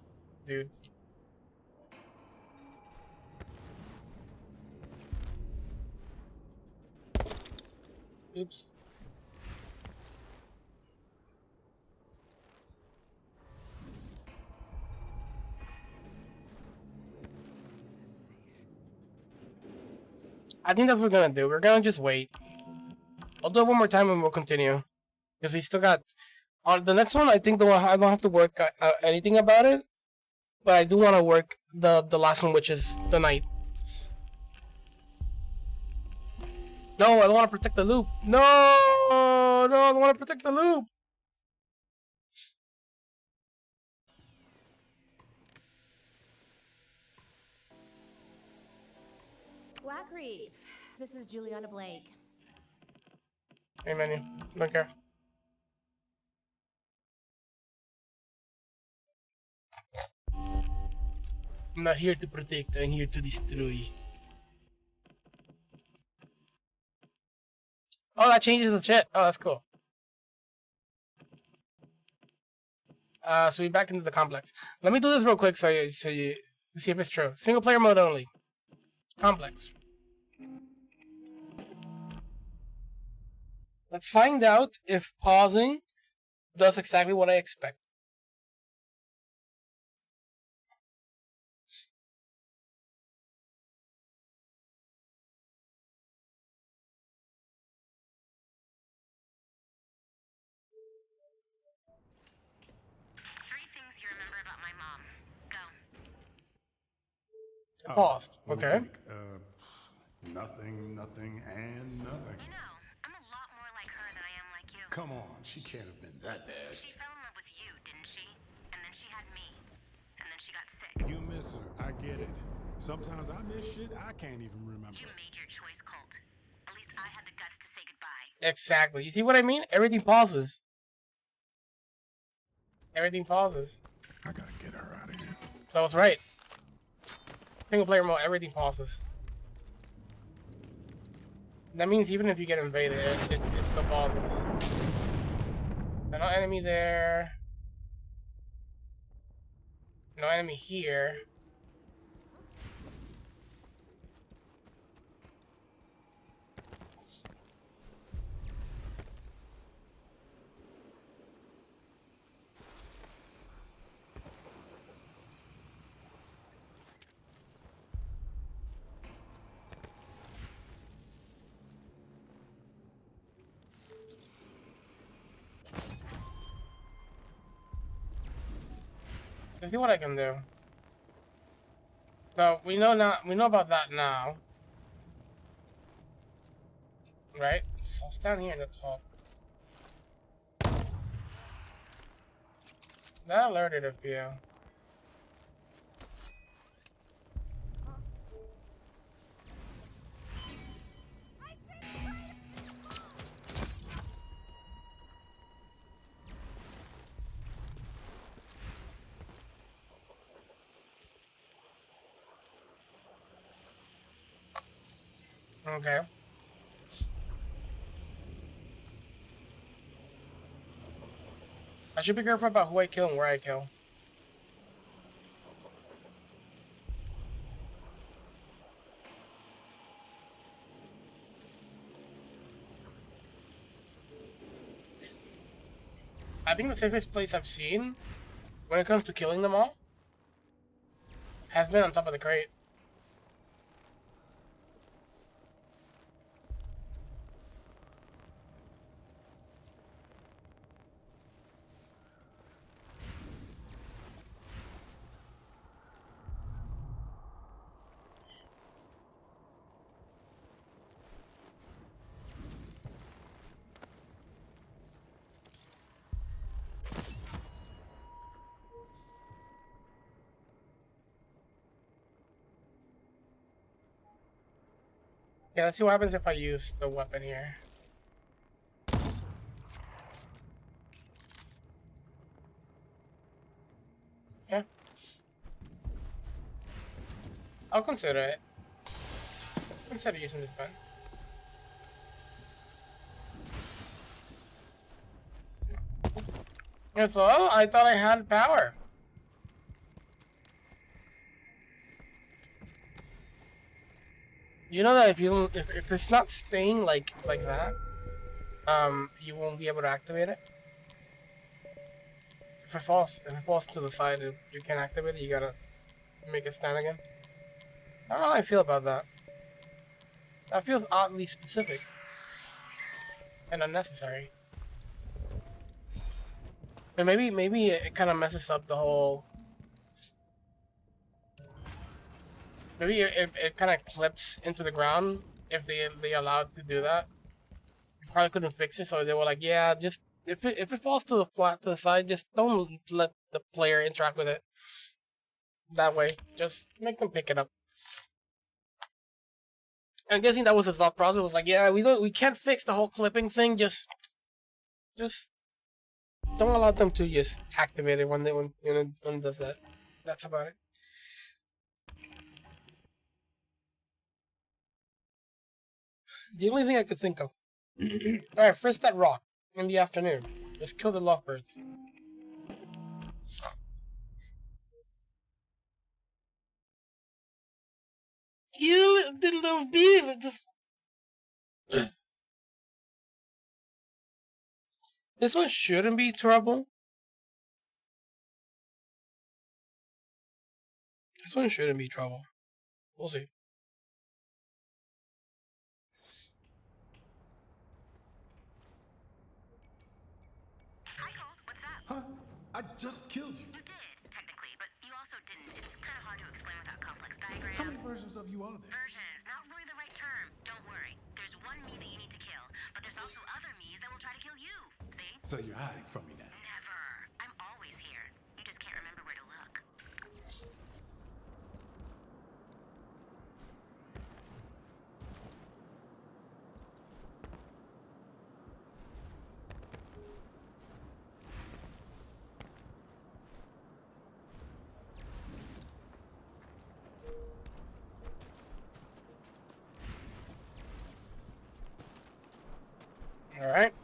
dude. Oops. I think that's what we're gonna do. We're gonna just wait. I'll do it one more time and we'll continue. Because we still got... the next one, I think I don't have to work anything about it. But I do want to work the last one, which is the night. No, I don't want to protect the loop. No, I don't want to protect the loop. Black Reef, this is Juliana Blake. Hey, man, don't care. I'm not here to protect, I'm here to destroy. Oh, that changes the shit. Oh, that's cool. So we're back into the complex. Let me do this real quick so you see if it's true. Single player mode only. Complex. Let's find out if pausing does exactly what I expect. Paused. Let me Okay. think. Nothing, nothing, and nothing. You know, I'm a lot more like her than I am like you. Come on, she can't have been that bad. She fell in love with you, didn't she? And then she had me. And then she got sick. You miss her, I get it. Sometimes I miss shit I can't even remember. You made your choice, Colt. At least I had the guts to say goodbye. Exactly. You see what I mean? Everything pauses. Everything pauses. I gotta get her out of here. So I was right. Single player mode, everything pauses. That means even if you get invaded, it still pauses. No enemy there. No enemy here. Let's see what I can do. So we know about that now. Right? So I'll stand here at the top. That alerted a few. Okay. I should be careful about who I kill and where I kill. I think the safest place I've seen when it comes to killing them all has been on top of the crate. Yeah, let's see what happens if I use the weapon here. Yeah. I'll consider it. Consider using this gun. Yeah, so I thought I had power. You know that if it's not staying like that, you won't be able to activate it. If it falls to the side, you can't activate it. You gotta make it stand again. I don't know how I feel about that. That feels oddly specific and unnecessary. But maybe it kind of messes up the whole. Maybe it kind of clips into the ground if they allowed to do that. You probably couldn't fix it, so they were like, yeah, just if it falls to the side, just don't let the player interact with it that way. Just make them pick it up. I'm guessing that was the thought process. It was like, yeah, we can't fix the whole clipping thing. Just don't allow them to just activate it when it does that. That's about it. The only thing I could think of. Alright, frisk that rock in the afternoon. Just kill the lovebirds. Kill the lovebirds! This one shouldn't be trouble. This one shouldn't be trouble. We'll see. Huh? I just killed you. You did, technically, but you also didn't. It's kind of hard to explain without complex diagrams. How many versions of you are there? Versions, not really the right term. Don't worry. There's one me that you need to kill, but there's also other me's that will try to kill you. See? So you're hiding from me now. Never. I'm always here. You just can't remember where to look. Alright.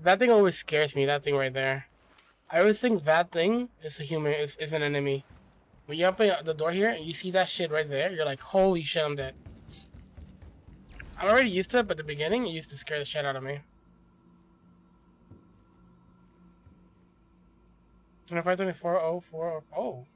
That thing always scares me, that thing right there. I always think that thing is a human, is an enemy. When you open the door here and you see that shit right there, you're like, holy shit, I'm dead. I'm already used to it, but at the beginning, it used to scare the shit out of me. 25, 24, 0, 4, oh.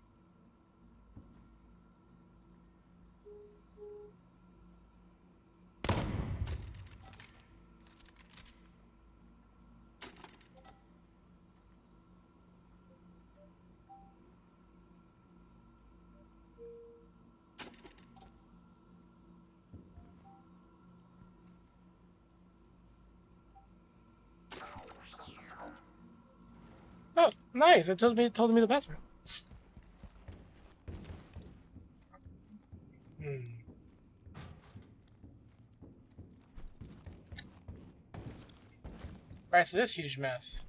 Oh, nice! It told me the password. Right, so this huge mess.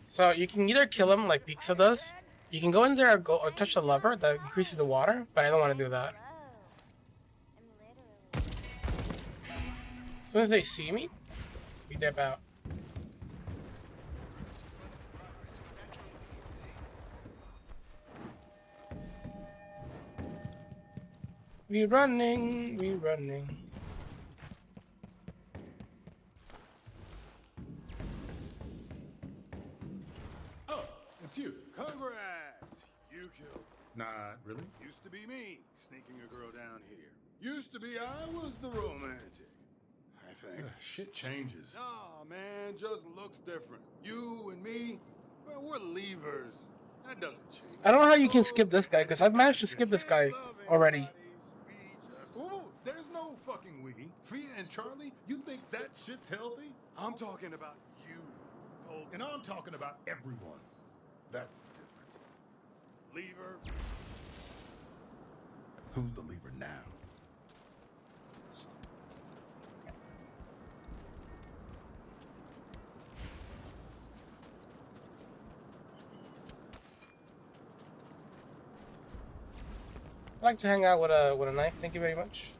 So you can either kill him like Pizza does. You can go in there or touch the lever that increases the water, but I don't want to do that. As soon as they see me, we dip out. We running, we running. Oh, it's you. Congrats! You killed. Not really. Used to be me, sneaking a girl down here. Used to be I was the romantic. I think. Shit changes. Nah, man, just looks different. You and me, well, we're leavers. That doesn't change. I don't know how you can skip this guy, because I've managed to skip this guy already. Ooh, there's no fucking we. Fia and Charlie, you think that shit's healthy? I'm talking about you, Polk. And I'm talking about everyone. That's the difference. Lever. Who's the leaver now? I'd like to hang out with a knife. Thank you very much.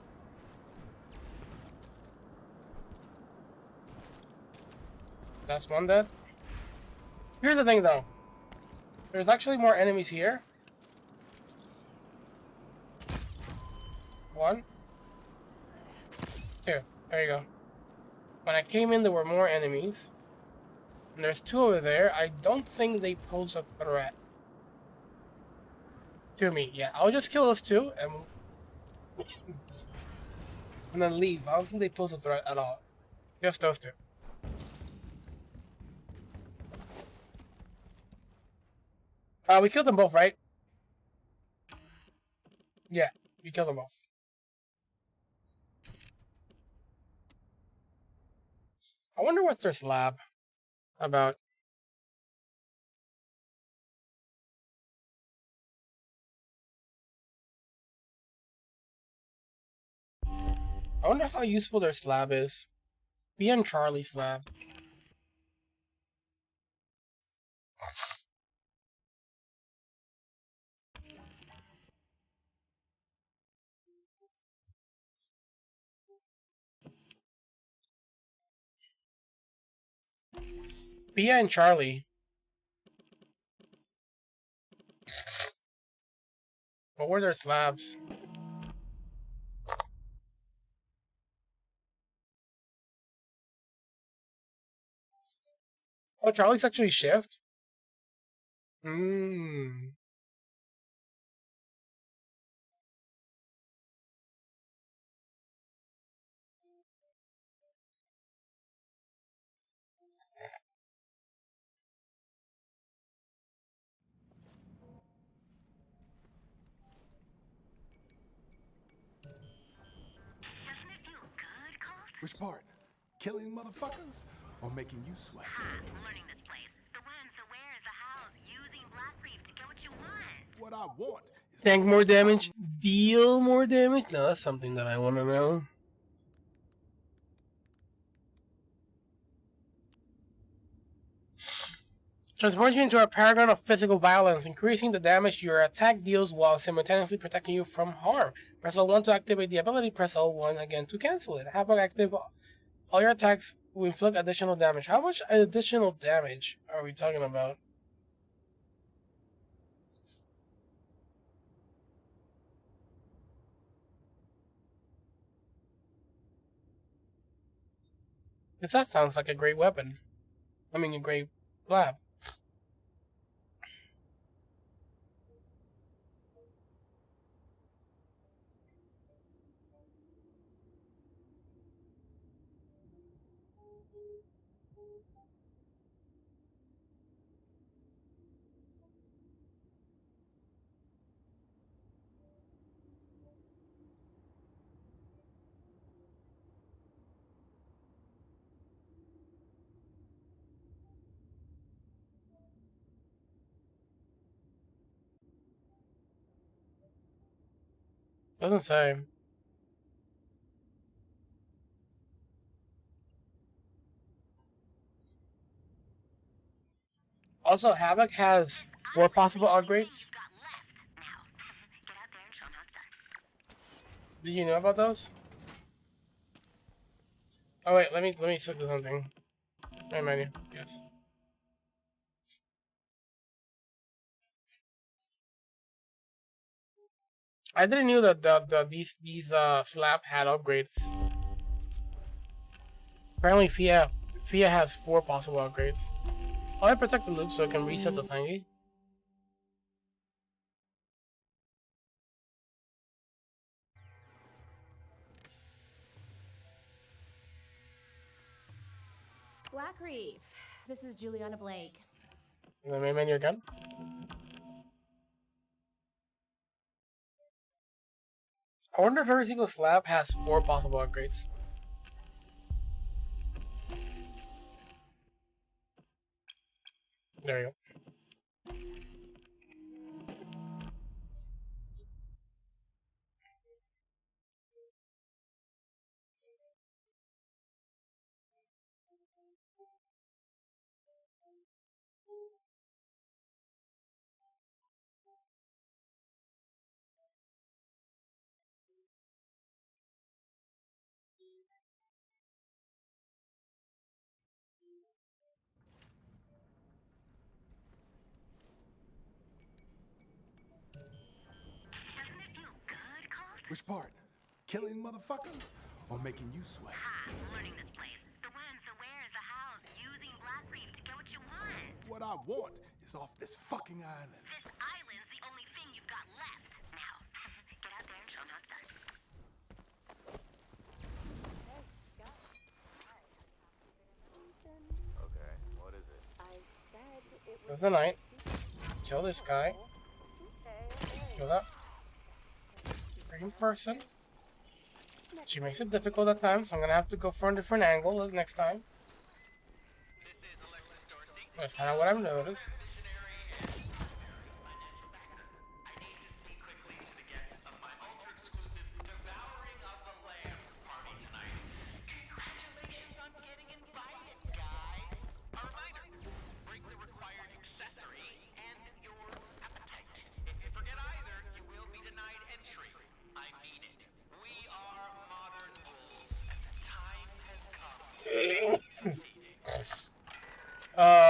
That's one dead. Here's the thing, though. There's actually more enemies here. One. Two. There you go. When I came in, there were more enemies. And there's two over there. I don't think they pose a threat to me. Yeah, I'll just kill those two and then leave. I don't think they pose a threat at all. Just those two. We killed them both, right? Yeah, we killed them both. I wonder what's their slab about. I wonder how useful their slab is. Be on Charlie's slab. Pia and Charlie. What were their slabs? Oh, Charlie's actually shift? Mmm. Doesn't it feel good, Colt? Which part? Killing motherfuckers or making you sweat? Learning this place. The whens, the wheres, the hows. Using Black Reef to get what you want. What I want is Tank more damage, deal more damage? No, that's something that I want to know. Transform you into a paragon of physical violence, increasing the damage your attack deals while simultaneously protecting you from harm. Press L1 to activate the ability, press L1 again to cancel it. Have active all your attacks will inflict additional damage. How much additional damage are we talking about? Because that sounds like a great weapon. I mean, a great slab. Doesn't say. Also, Havoc has 4 possible upgrades. Did you know about those? Oh wait, let me do something. Hey, menu. Yes. I didn't know that these slab had upgrades. Apparently, Fia has 4 possible upgrades. Oh, I protect the loop so it can reset the thingy. Black Reef. This is Juliana Blake. And the main menu again. I wonder if every single slab has 4 possible upgrades. There you go. Doesn't it feel good, Colt? Which part? Killing motherfuckers or making you sweat? Learning this place. The whens, the wheres, the hows. Using Black Reef to get what you want. What I want is off this fucking island. This island's the only thing you've got left. Now, get out there and show them how it's done. Okay, what is it? There's the knight. Kill this guy. Kill that freaking person. She makes it difficult at times, so I'm gonna have to go for a different angle next time. That's kind of what I've noticed.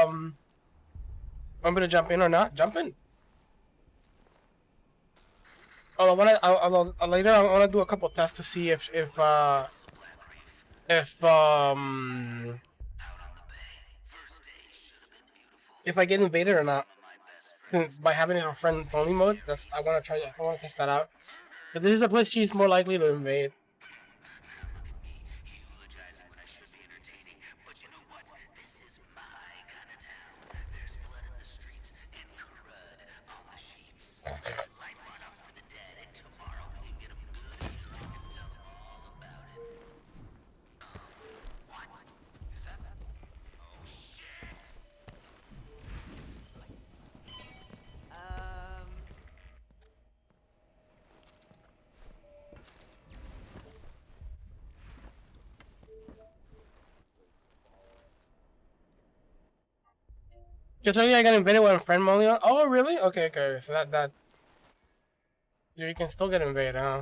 I'm gonna jump in or not? Jump in. Oh, later I want to do a couple tests to see if I get invaded or not. By having it on friends only mode, I want to try. I want to test that out. But this is the place she's more likely to invade. Just only I got invaded when friend only. Oh, really? Okay, okay. So that you can still get invaded, huh?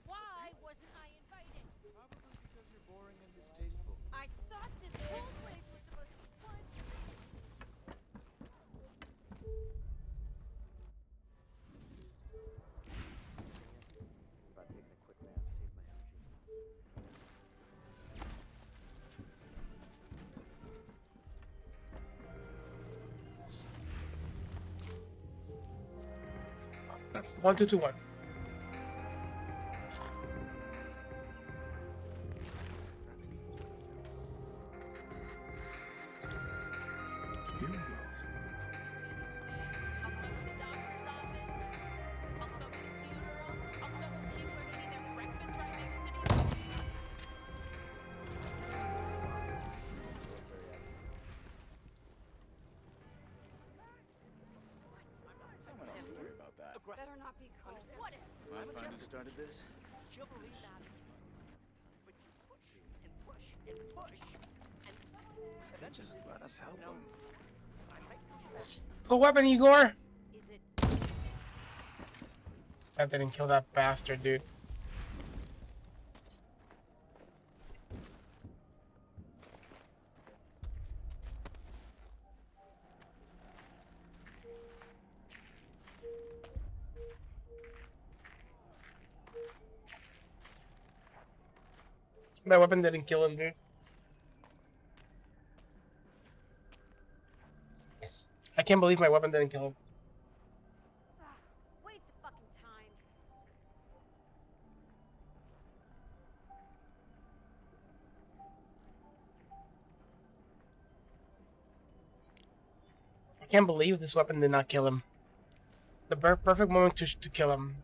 Why wasn't I invited? Probably because you're boring and distasteful. I thought this whole place was supposed to be fun. About taking a quick nap, save my energy. That's the 1, 2, 2, 1. Here we go. I'll start with the doctor's office. I'll start with the funeral. I'll start with people are eating their breakfast right next to me. Someone else can worry about that. Better not be cold. What if? Mind if I who started this? She'll believe that. But you push and push and push. And Then just let us help him. Go weapon, Igor. is it That didn't kill that bastard, dude. My weapon didn't kill him, dude. I can't believe my weapon didn't kill him. waste of fucking time? I can't believe this weapon did not kill him. The perfect moment to kill him.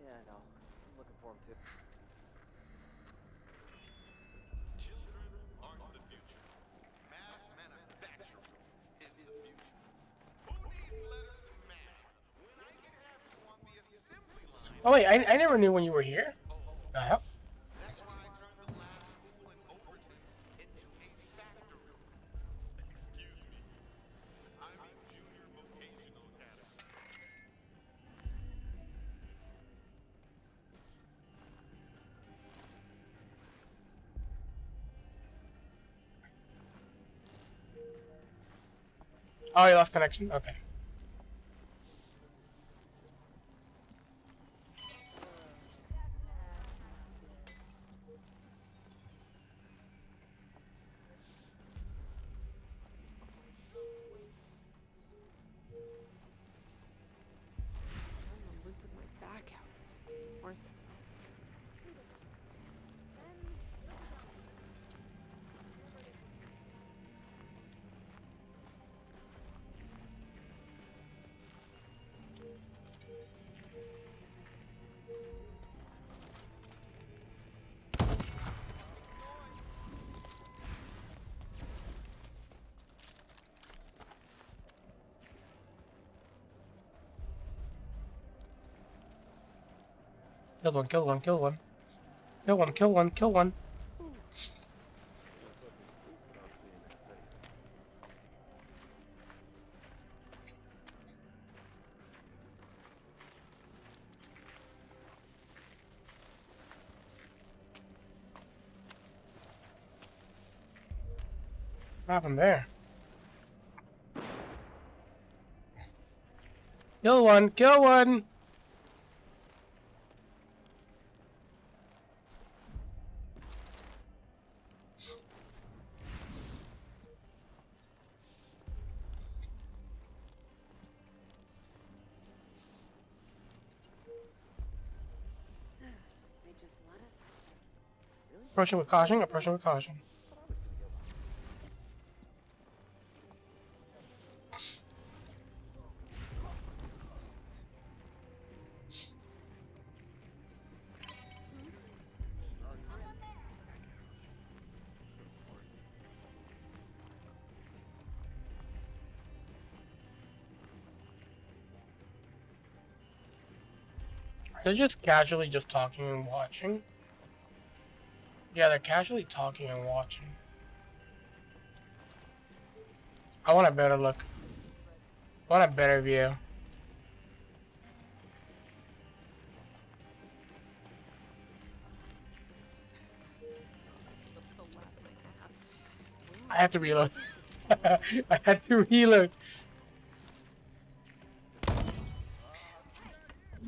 Yeah, I know. I'm looking for him too. Children aren't the future. Mass manufacturing is the future. Who needs letters and math when I can have you on the assembly line? Oh wait, I never knew when you were here. The hell? That's why I turned the last school in Overton into a factory. Excuse me. I mean Junior Vocational Academy. Oh, you lost connection? Okay. I'm with my back out. Worth it. Kill one, kill one, kill one. Kill one, kill one, kill one. What happened there? Kill one, kill one! They just let us. Really? Approaching with caution, approaching with caution. They're just casually just talking and watching. Yeah, they're casually talking and watching. I want a better look. I want a better view. I had to reload. I had to reload.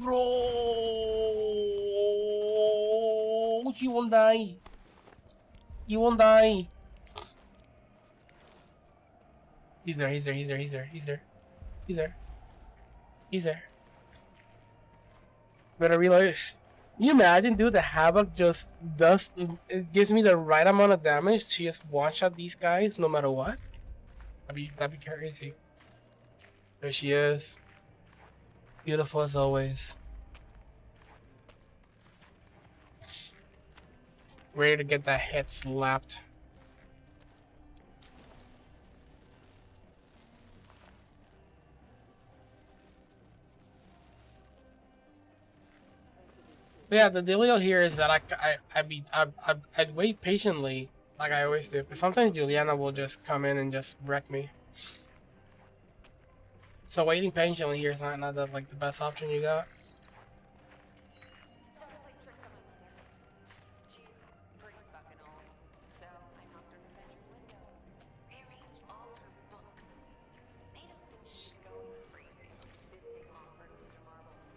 Bro, you won't die. You won't die. He's there, he's there, he's there, he's there, he's there. He's there. He's there. Better reload. Can you imagine, dude, the Havoc just does, it gives me the right amount of damage to just one-shot these guys no matter what? That'd be crazy. There she is. Beautiful as always. Ready to get that head slapped. Yeah, the dealio here is that I'd wait patiently like I always do, but sometimes Juliana will just come in and just wreck me. So waiting patiently here is not the, like the best option you got. Someone played tricks on my mother. She's pretty fucking old. So I knocked on her bedroom window. Rearranged all her books. Made him think she was going crazy. Didn't take long for her to lose her marbles.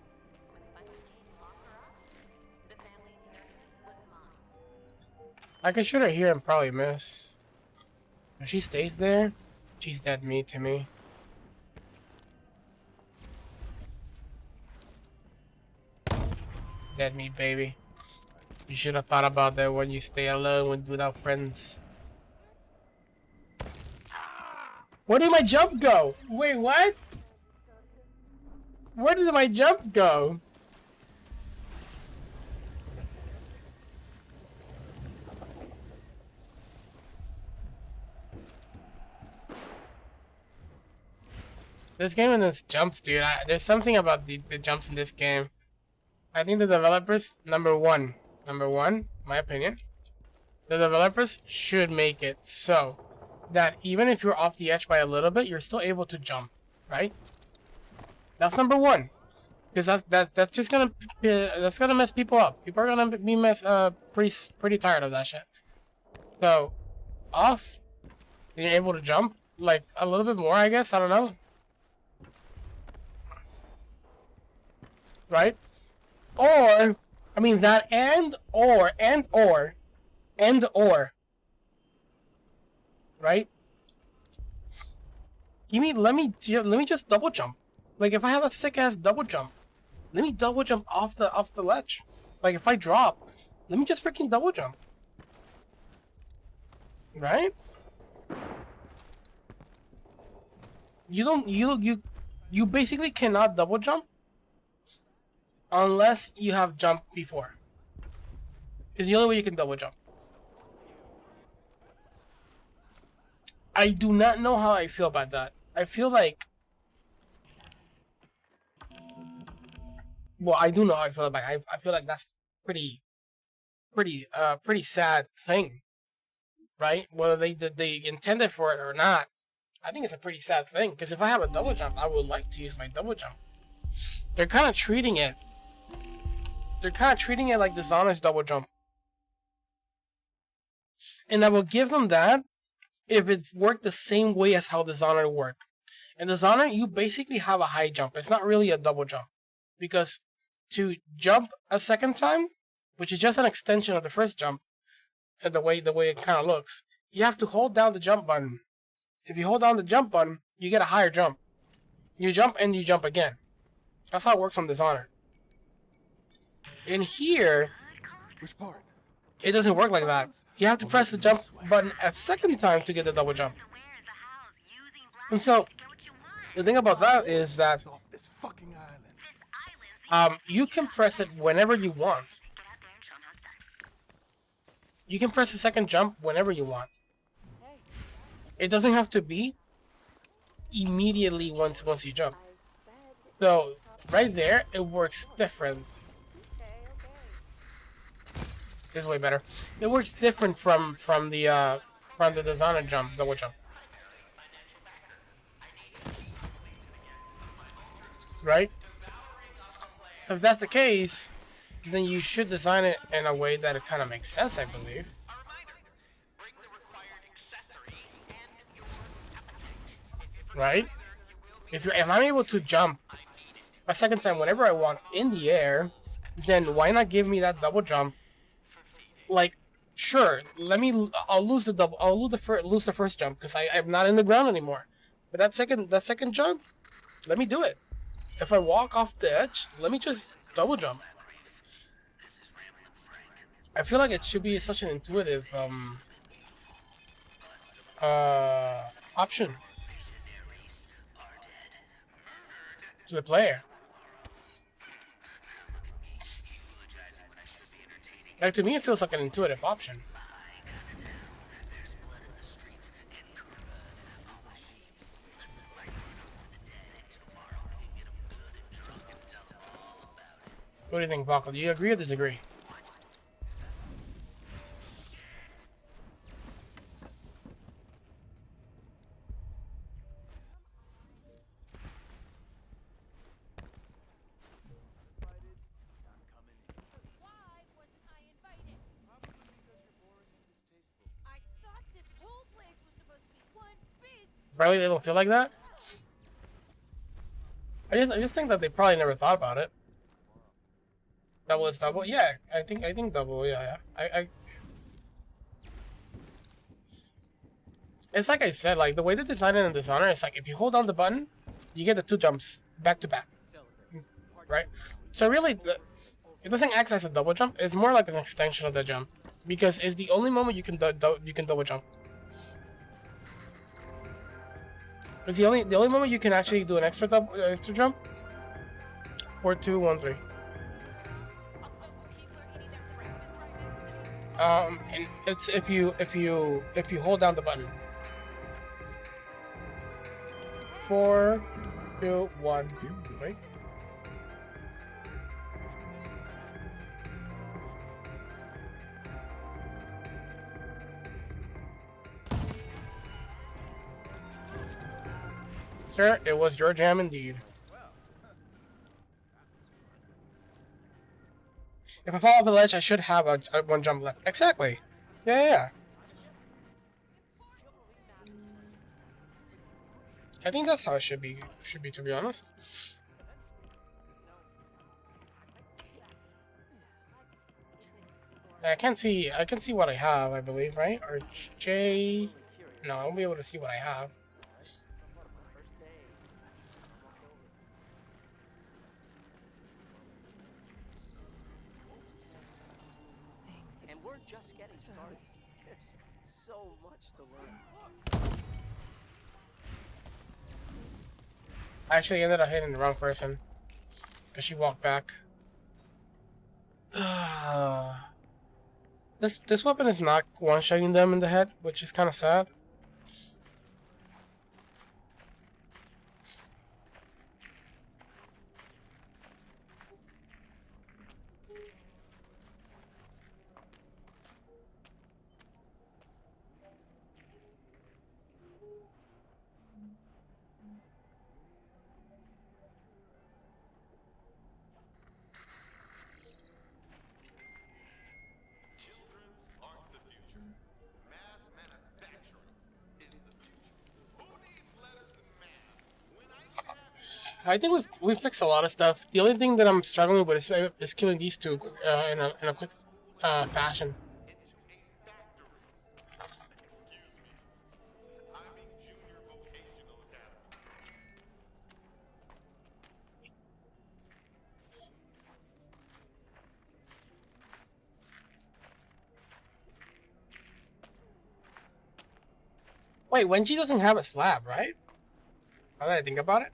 When they finally came to lock her up, the family inheritance was mine. I can shoot her here and probably miss. If she stays there, she's dead meat to me. Dead meat, baby. You should have thought about that when you stay alone without friends. Where did my jump go? Wait, what? Where did my jump go? This game and its jumps, dude. There's something about the jumps in this game. I think the developers, number one, my opinion, the developers should make it so that even if you're off the edge by a little bit, you're still able to jump, right? That's number one, because that's just gonna mess people up. People are gonna be pretty tired of that shit. So, off, and you're able to jump like a little bit more, I guess. I don't know, right? Or, I mean that and or, right? Let me just double jump. Like if I have a sick ass double jump, let me double jump off the ledge. Like if I drop, let me just freaking double jump. Right? You basically cannot double jump unless you have jumped before. It's the only way you can double jump. I do not know how I feel about that. I feel like... Well, I do know how I feel about it. I feel like that's pretty sad thing. Right? Whether they intended for it or not, I think it's a pretty sad thing. Because if I have a double jump, I would like to use my double jump. They're kind of treating it like dishonest double jump. And I will give them that if it worked the same way as how Dishonored work. In Dishonored, you basically have a high jump. It's not really a double jump. Because to jump a second time, which is just an extension of the first jump, and the way it kind of looks, you have to hold down the jump button. If you hold down the jump button, you get a higher jump. You jump and you jump again. That's how it works on Dishonored. In here, Which part? it doesn't work like that. You have to press the jump button a second time to get the double jump. And so, the thing about that is that Off this fucking island. you can press it whenever you want. You can press the second jump whenever you want. It doesn't have to be immediately once you jump. So, right there, it works different. This is way better. It works different from the Dishonored jump, double jump. Right? If that's the case, then you should design it in a way that it kind of makes sense, I believe. Right? If I'm able to jump a second time whenever I want in the air, then why not give me that double jump? Like, sure, I'll lose the first jump because I'm not in the ground anymore. But that second jump, let me do it. If I walk off the edge, let me just double jump. I feel like it should be such an intuitive option to the player. Like, to me, it feels like an intuitive option. What do you think, Paco? Do you agree or disagree? Why wasn't I invited? I thought this whole place was supposed to be one big. Probably they don't feel like that. I just think that they probably never thought about it. Double is double. Yeah, I think double. Yeah. It's like I said, like the way they designed it in Dishonored, it's like if you hold down the button, you get the two jumps back to back, right? So really, it doesn't act as a double jump. It's more like an extension of the jump because it's the only moment you can double jump. It's the only moment you can actually do an extra jump. 4, 2, 1, 3. And it's if you hold down the button. 4, 2, 1, 3. Sir, it was your jam indeed. If I fall off the ledge, I should have a one jump left. Exactly. Yeah. I think that's how it should be, to be honest. I can see what I have, I believe, right? Or J... No, I won't be able to see what I have. And we're just getting started. There's so much to learn. I actually ended up hitting the wrong person. Because she walked back. This weapon is not one-shotting them in the head, which is kind of sad. Children aren't the future. Mass manufacturing I think we've fixed a lot of stuff. The only thing that I'm struggling with is killing these two in a quick fashion. into a factory. Excuse me. I mean junior vocational academy. Wait, Wenji doesn't have a slab, right? Now that I think about it.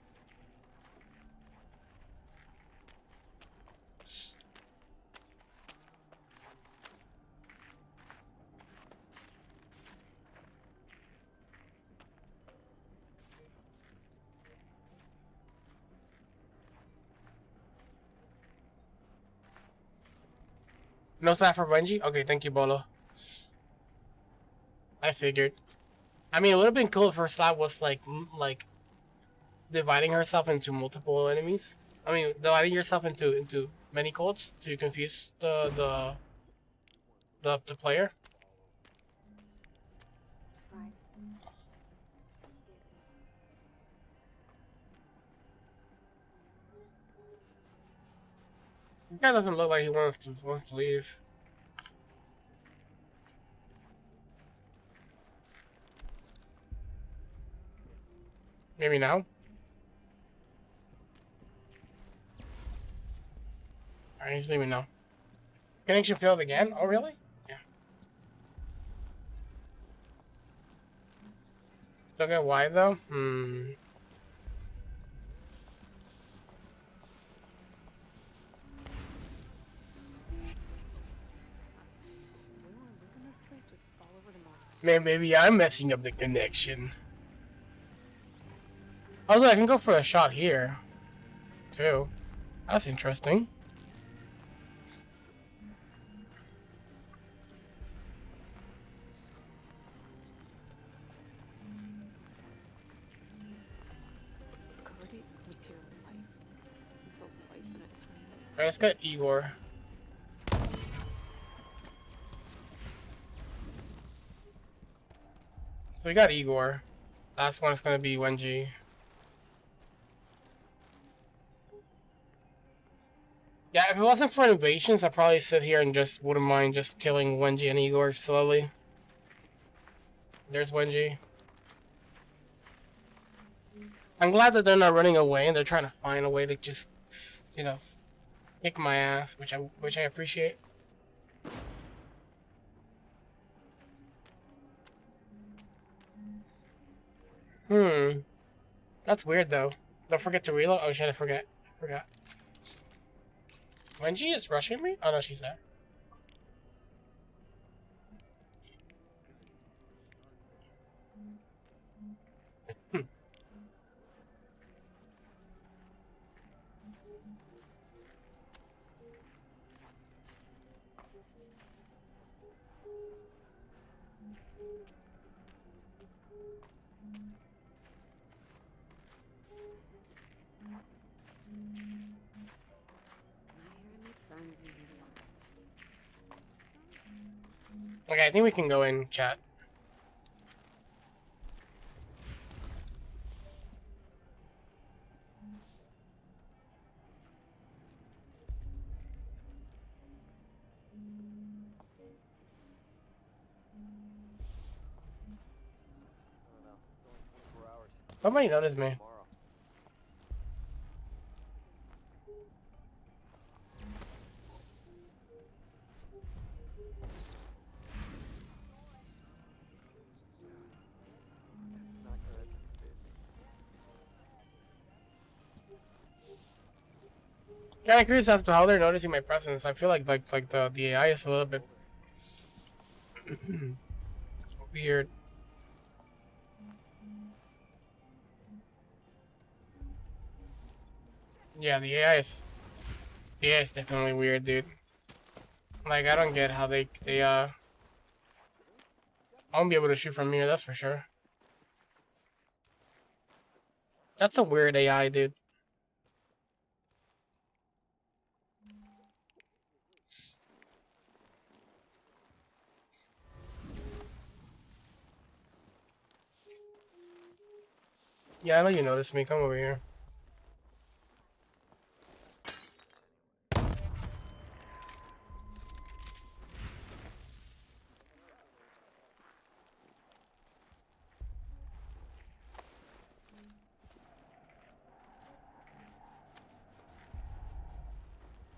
No slab for Wenji? Okay, thank you, Bolo. I figured. I mean, it would have been cool if her slab was like dividing herself into multiple enemies. I mean, dividing yourself into many codes to confuse the player. The guy doesn't look like he wants to leave. Maybe now. Alright, he's leaving now. Connection failed again? Oh, really? Yeah. Don't get why, though? Maybe I'm messing up the connection. Although I can go for a shot here, too. That's interesting. Alright, let's get Igor. So we got Igor. Last one is gonna be Wenji. Yeah, if it wasn't for innovations, I'd probably sit here and just wouldn't mind just killing Wenji and Igor slowly. There's Wenji. I'm glad that they're not running away and they're trying to find a way to just, you know, kick my ass, which I appreciate. That's weird though. Don't forget to reload. Oh shit, I forgot. Wenji is rushing me? Oh no, she's there. Okay, I think we can go in chat. Somebody noticed me. Kinda curious as to how they're noticing my presence. I feel like the AI is a little bit weird. Yeah, the AI is definitely weird, dude. Like I don't get how they I won't be able to shoot from here, that's for sure. That's a weird AI, dude. Yeah, I know you noticed me. Come over here.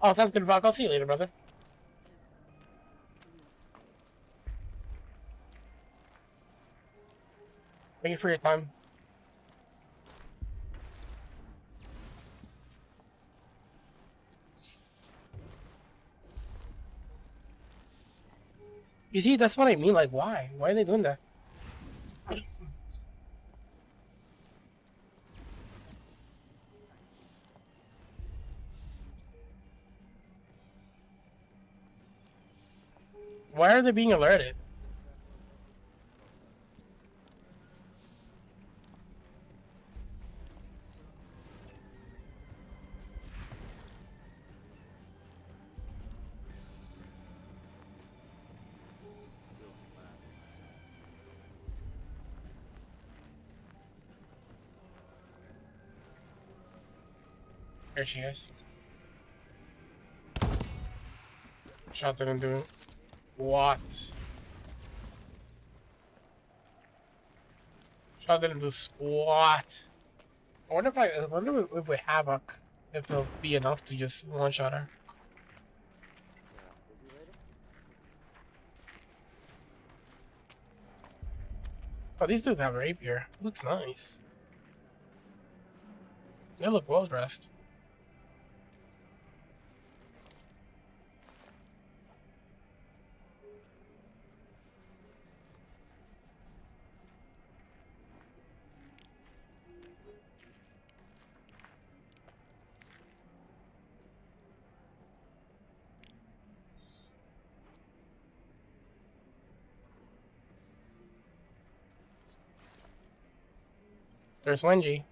Oh, sounds good, Brock. I'll see you later, brother. Thank you for your time. You see, that's what I mean. Like, why? Why are they doing that? Why are they being alerted? There she is. Shot didn't do it. What? Shot didn't do squat. I wonder if we havoc, if it'll be enough to just one shot her. Oh, these dudes have rapier. Looks nice. They look well dressed. There's Wenji.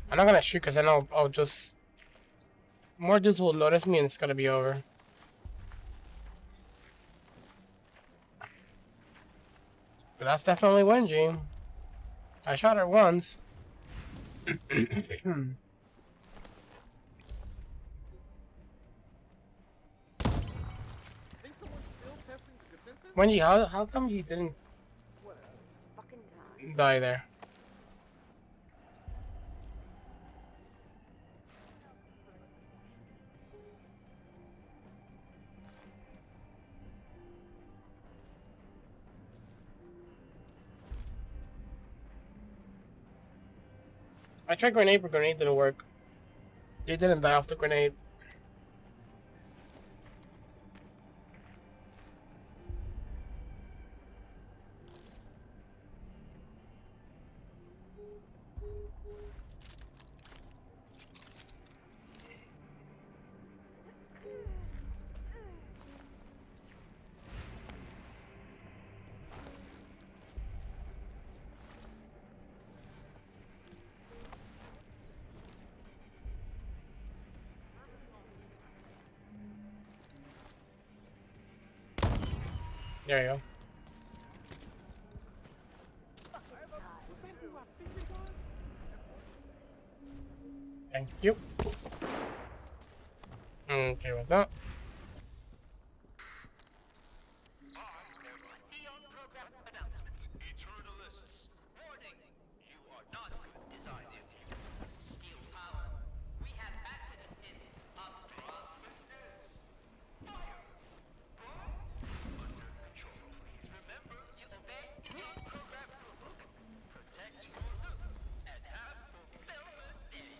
I'm not gonna shoot because I know I'll just... More dudes will notice me and it's gonna be over. But that's definitely Wenji. I shot her once. Wenji, how come you didn't die there? I tried grenade, but grenade didn't work. They didn't die off the grenade. There you go. Thank you. Okay with that. Eternalists, warning! You are not good design if you steal power. We have accident in operators. Fire! Under control, please remember to obey your program rulebook. Protect your loop and have fulfillment day.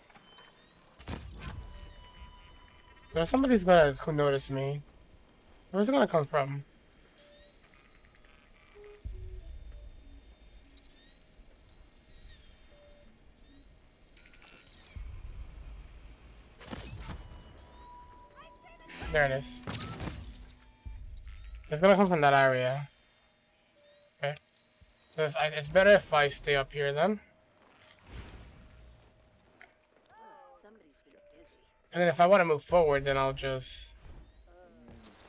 There's somebody who noticed me. Where's it gonna come from? There it is. So it's gonna come from that area. Okay. So it's better if I stay up here then. And then if I want to move forward, then I'll just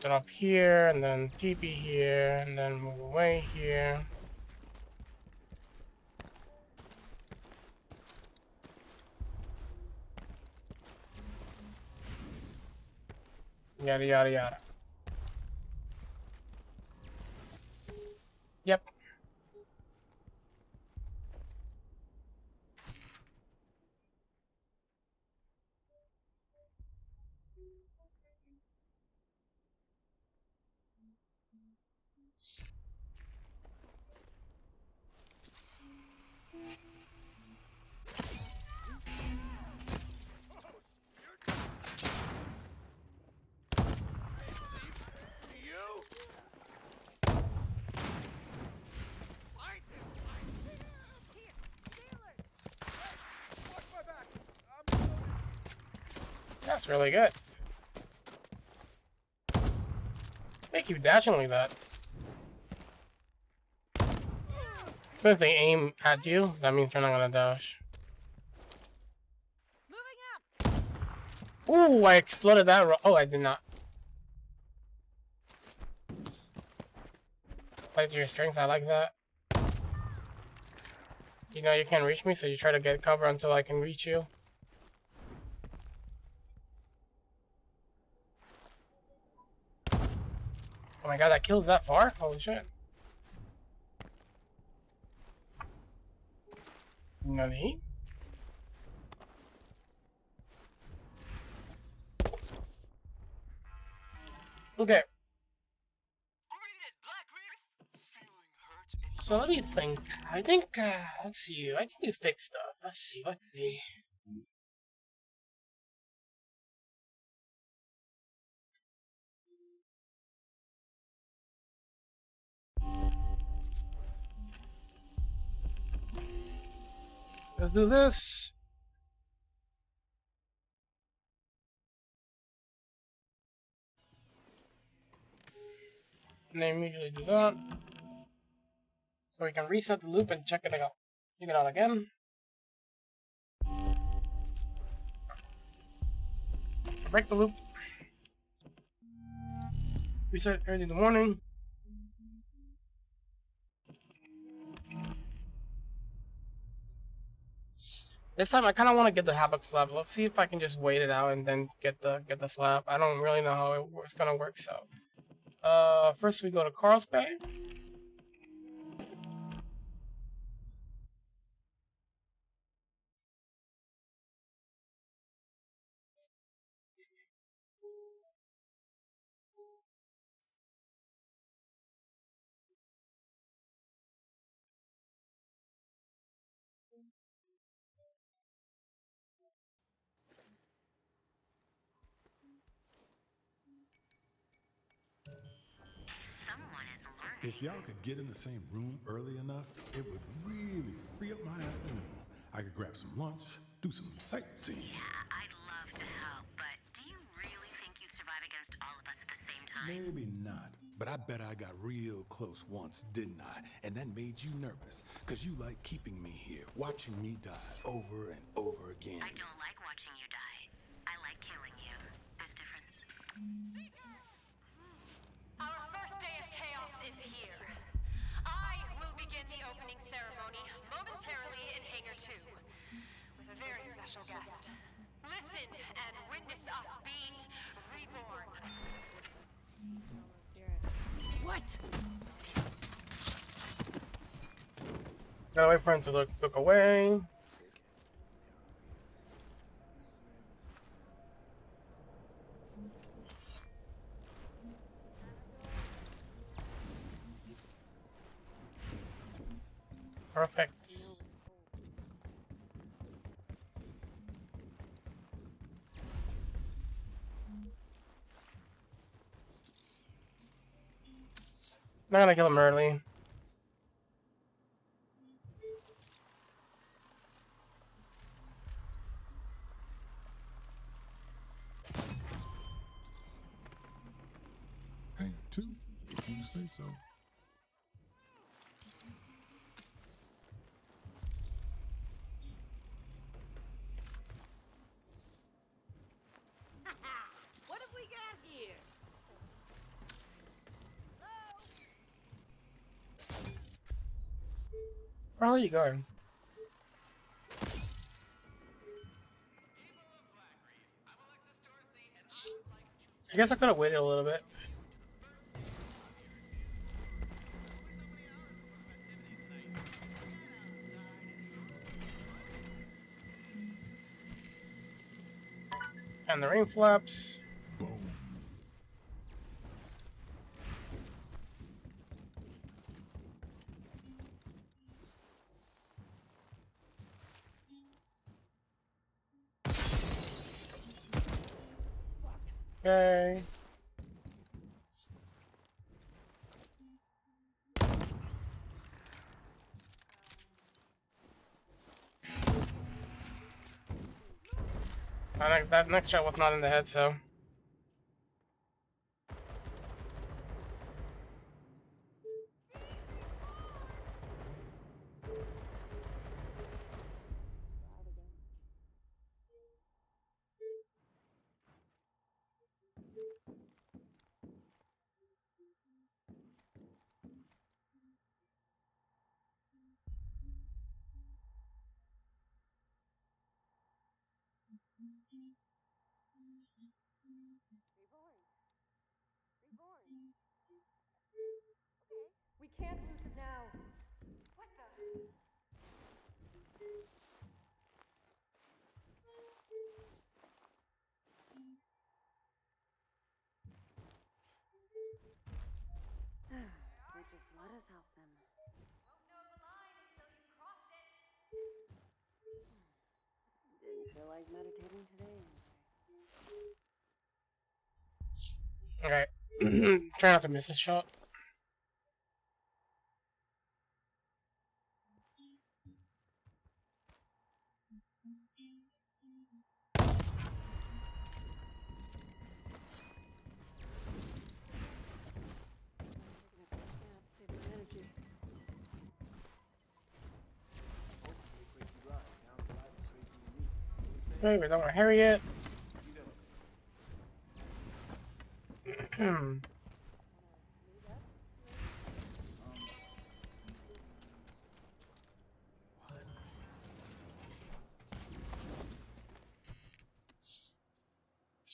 get up here, and then TP here, and then move away here. Yada yada yada. Yep. That's really good. They keep dashing like that. But if they aim at you, that means they're not gonna dash. Ooh, I exploded that. Oh, I did not. Play to your strengths, I like that. You know you can't reach me, so you try to get cover until I can reach you. Oh my god, that kills that far? Holy shit. Nani? Okay. So let me think. I think, let's see. I think we fixed stuff. Let's see. Let's do this. And then immediately do that. So we can reset the loop and check it out. Check it out again. Break the loop. Reset early in the morning. This time I kind of want to get the Havoc slab. Let's see if I can just wait it out and then get the slab. I don't really know how it's gonna work. So, first we go to Carl's Bay. Someone is learning. If y'all could get in the same room early enough, it would really free up my afternoon. I could grab some lunch, do some sightseeing. Yeah, I'd love to help, but do you really think you'd survive against all of us at the same time? Maybe not, but I bet I got real close once, didn't I? And that made you nervous, because you like keeping me here, watching me die over and over again. I don't like watching you die. I like killing you. There's a difference. Our first day of chaos is here. I will begin the opening ceremony momentarily in Hangar 2 with a very special guest. Listen and witness us being reborn. What? Gotta wait for him to look away. Perfect. Not gonna kill him early. Hey, two, if you say so. What have we got here? Where are you going? I guess I could have waited a little bit. And the rain flaps. Boom. Okay. That next shot was not in the head, so. We can't lose it now. What the? They just let us help them. Won't know the line until you crossed it. Didn't feel like meditating today anyway. Okay. Try not to miss this shot. Save my energy. Hey, we don't want Harriet. Let's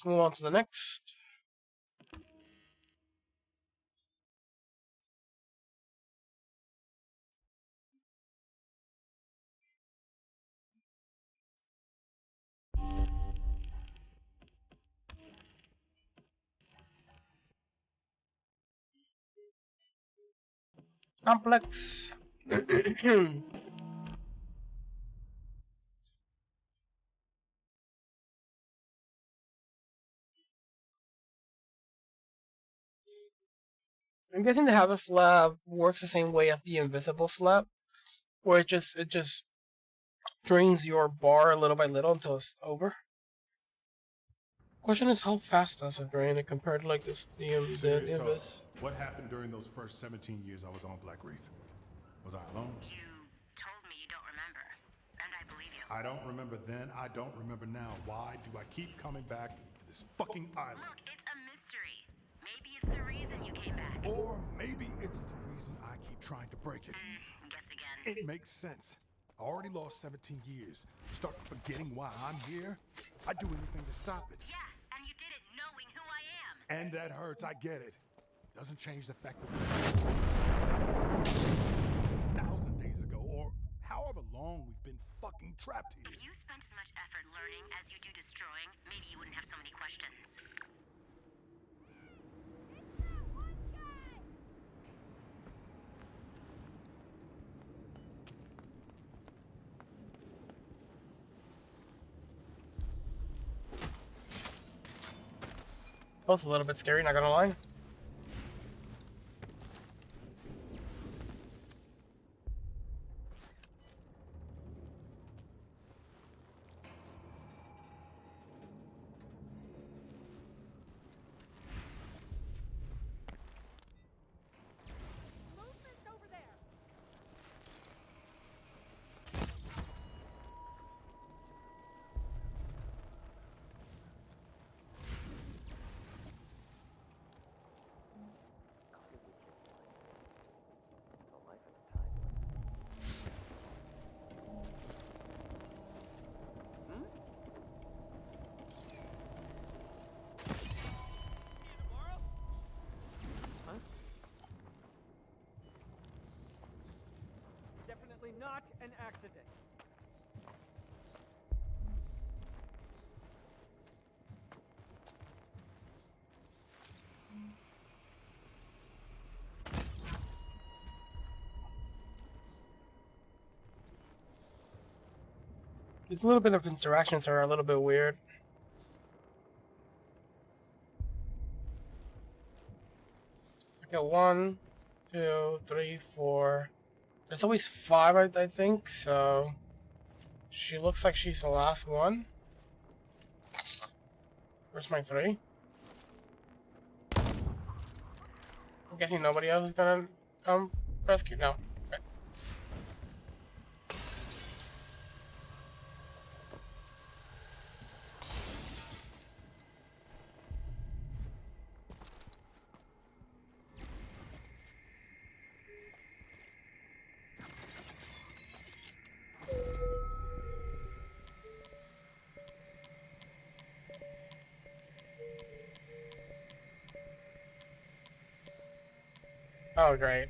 move on to the next. Complex. I'm guessing the Habit slab works the same way as the invisible slab, where it just drains your bar little by little until it's over. Question is, how fast does it drain it compared to like this the Serious talk. invis? What happened during those first 17 years I was on Black Reef? Was I alone? You told me you don't remember, and I believe you. I don't remember then, I don't remember now. Why do I keep coming back to this fucking island? Look, it's a mystery. Maybe it's the reason you came back. Or maybe it's the reason I keep trying to break it. Guess again. It makes sense. I already lost 17 years. Start forgetting why I'm here? I'd do anything to stop it. Yeah, and you did it knowing who I am. And that hurts, I get it. Doesn't change the fact that 1,000 days ago, or however long we've been fucking trapped here. If you spent as much effort learning as you do destroying, maybe you wouldn't have so many questions. That was a little bit scary, not gonna lie. Movement over there. Definitely not an accident. These little bit of interactions are a little bit weird. Okay, 1, 2, 3, 4. There's always 5, I think, so she looks like she's the last one. Where's my 3? I'm guessing nobody else is gonna come rescue. No. Okay. Oh, great.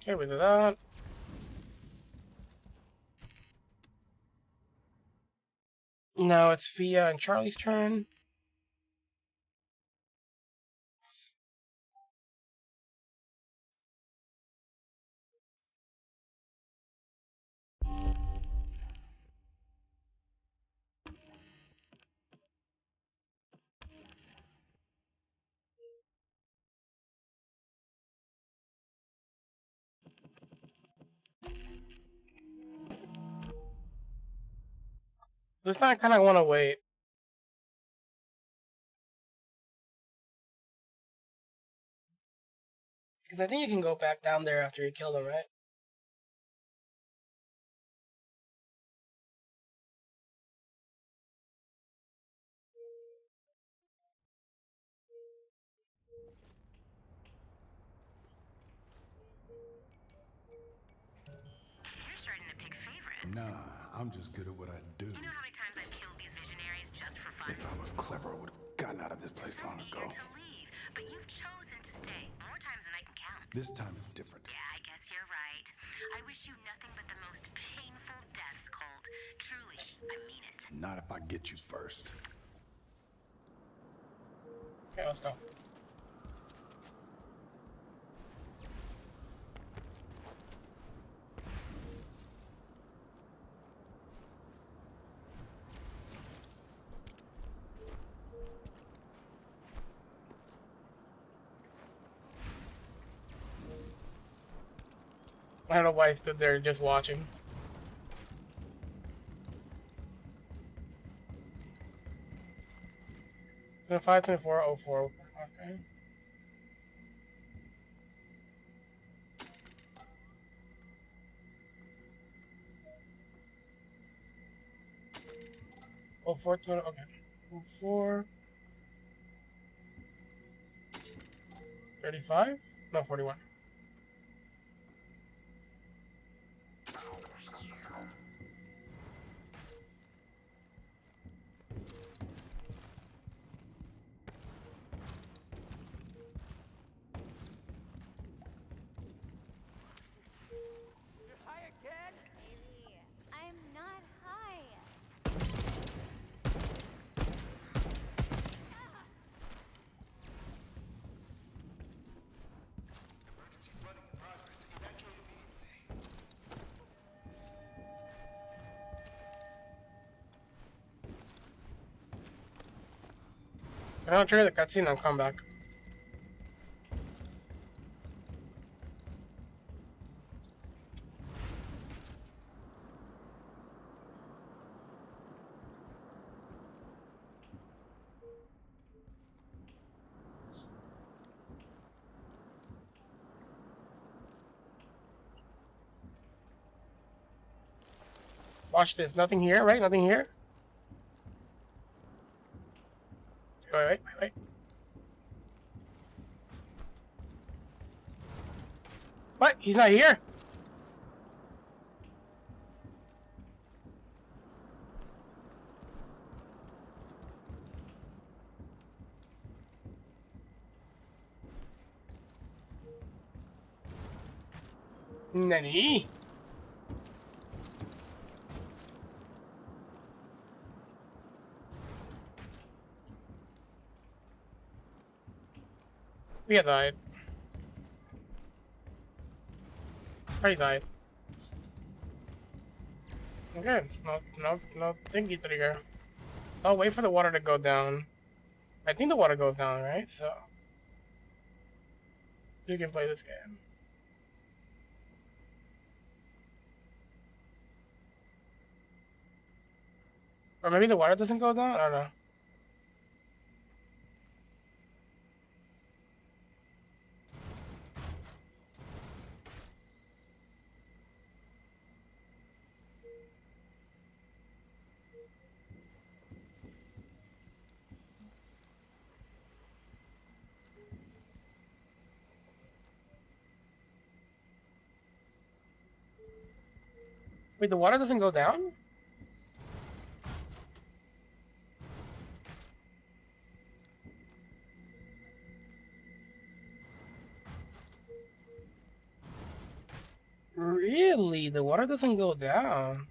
Okay, we did that. Now it's Fia and Charlie's turn. This time I kind of want to wait. Because I think you can go back down there after you kill them, right? You're starting to pick favorites. Nah, I'm just good at what I do. You know how many times I've killed these visionaries just for fun? If I was clever, I would have gotten out of this place long Eager ago. to leave, but you've chosen to stay more times than I can count. This time it's different. Yeah, I guess you're right. I wish you nothing but the most painful deaths, Colt. Truly, I mean it. Not if I get you first. Okay, let's go. I don't know why I stood there just watching. So 52404. Okay. Oh, 420. Okay. 4. 35? No, 41. You're high again? Bailey, I'm not high. Emergency flooding in progress. Evacuate immediately. I'm gonna trigger the cutscene and come back. Watch this. Nothing here, right? Nothing here. Wait. What? He's not here? Nani? We died. Already died. Okay, no thingy trigger. I'll wait for the water to go down. I think the water goes down, right? So you can play this game. Or maybe the water doesn't go down? I don't know. Wait, the water doesn't go down? Really? The water doesn't go down?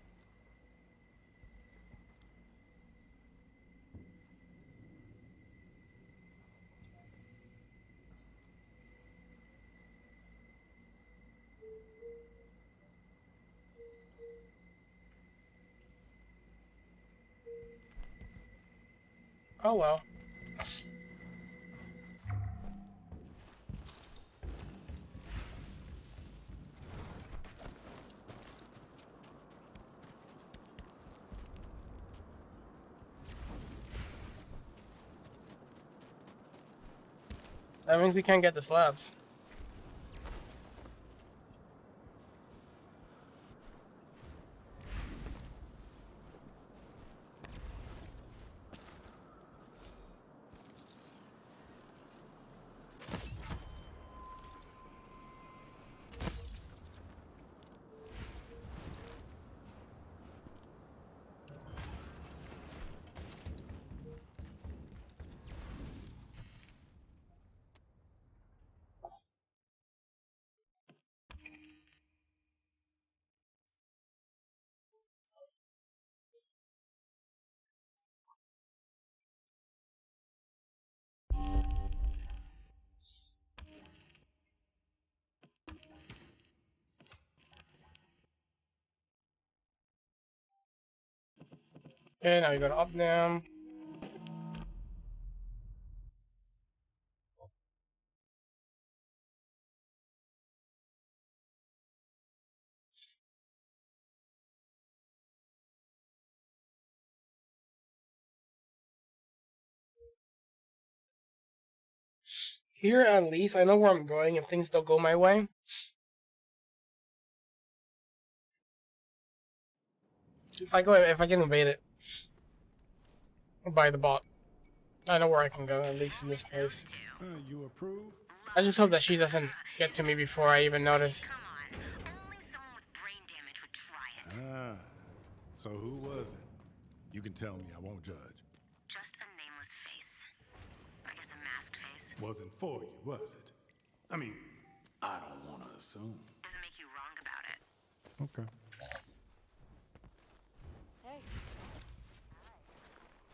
Oh well. That means we can't get the slabs. Okay, now we go to up now. Here at least I know where I'm going if things don't go my way. If I get invaded by the bot, I know where I can go, at least in this case. You approve? I just hope that she doesn't get to me before I even notice. Come on. Only someone with brain damage would try it. Ah, so who was it? You can tell me, I won't judge. Just a nameless face. I guess a masked face. Wasn't for you, was it? I mean, I don't want to assume. Doesn't make you wrong about it. Okay. Hey. Hi.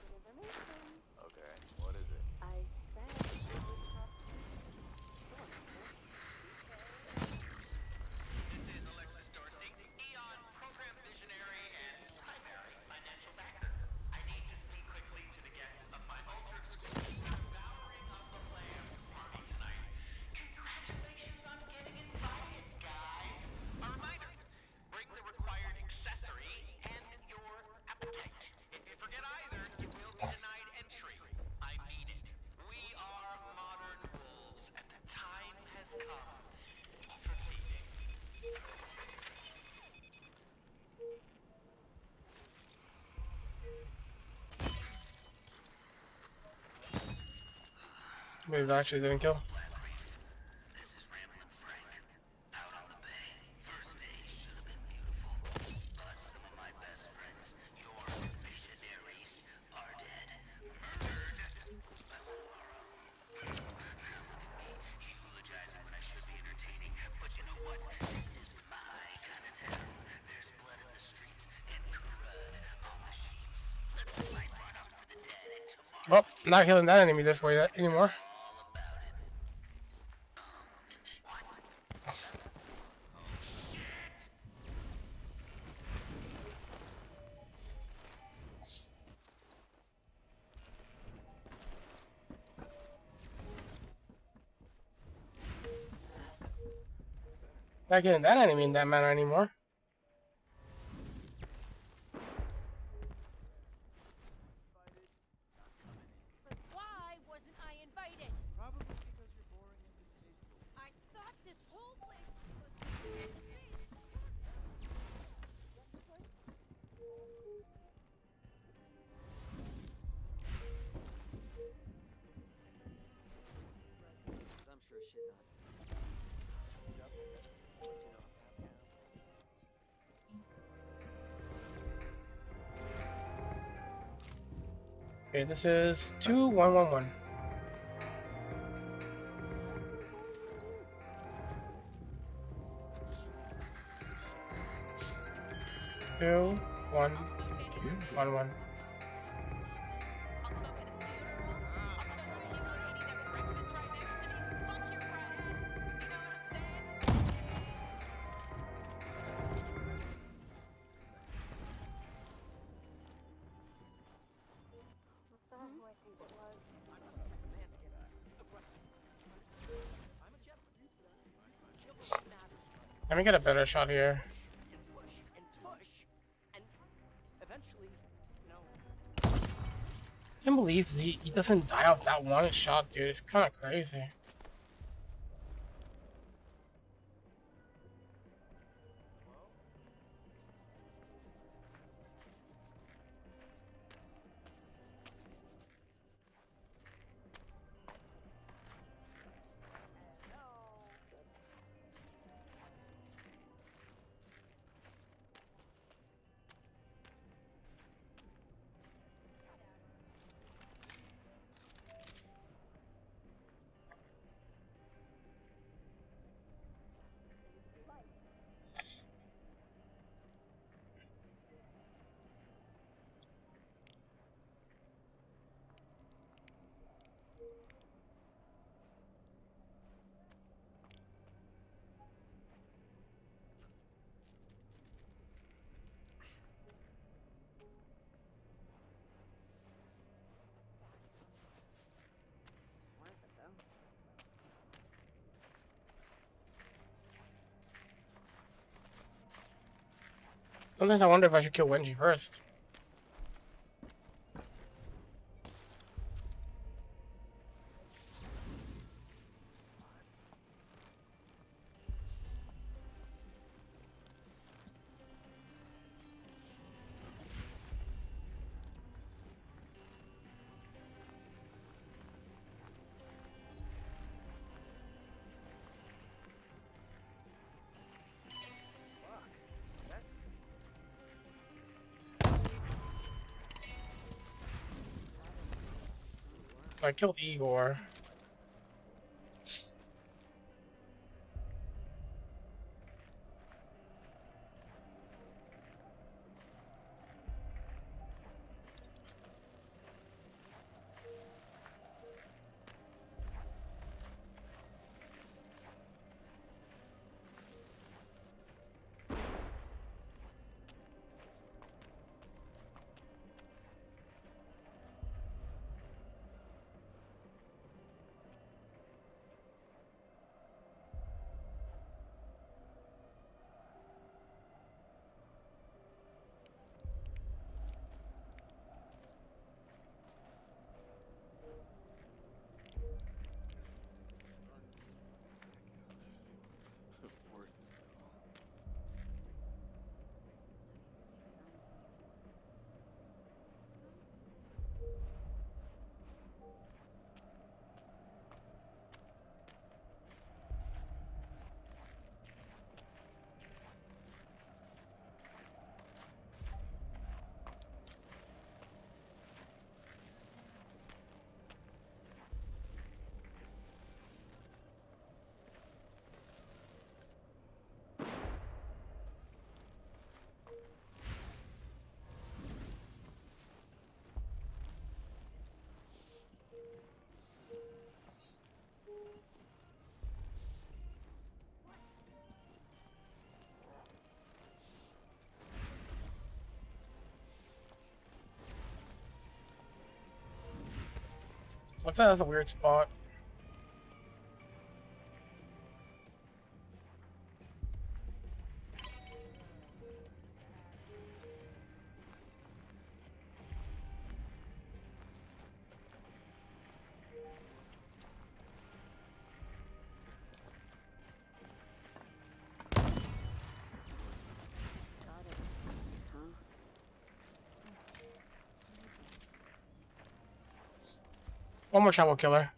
Good information. Okay, what is it? I said I would talk to you. This is Alexis Dorsey, Eon program visionary and primary financial backer. I need to speak quickly to the guests of my ultra-exclusive Devouring of the Lambs party tonight. Congratulations on getting invited, guys! A reminder, bring the required accessory and your appetite. If you forget either, you will be denied entry. I mean it. We are modern wolves, and the time has come for feeding. Maybe that actually didn't kill. This is Ramblin' Frank. Out on the bay. First day should have been beautiful. But some of my best friends, your visionaries, are dead. Murdered by one of our own. Now look at me, eulogizing when I should be entertaining. But you know what? This is my kind of town. There's blood in the streets and crud on the sheets. Let's light one up for the dead and tomorrow. Well, not killing that enemy this way anymore. All about it. What? Oh, shit! Not getting that enemy in that manner anymore. But why wasn't I invited? Probably because you're boring and distasteful. I thought this whole place was I'm sure shit not. Yep. Let you know if that Okay, this is 2111. 2111. What who I think it was. Let me get a better shot here. and push and push and eventually, you know. I can't believe he doesn't die off that one shot, dude. It's kind of crazy. Worth it though. Sometimes I wonder if I should kill Wenji first. I killed Igor. Worth it though. Looks like that's a weird spot. One more shot will kill her.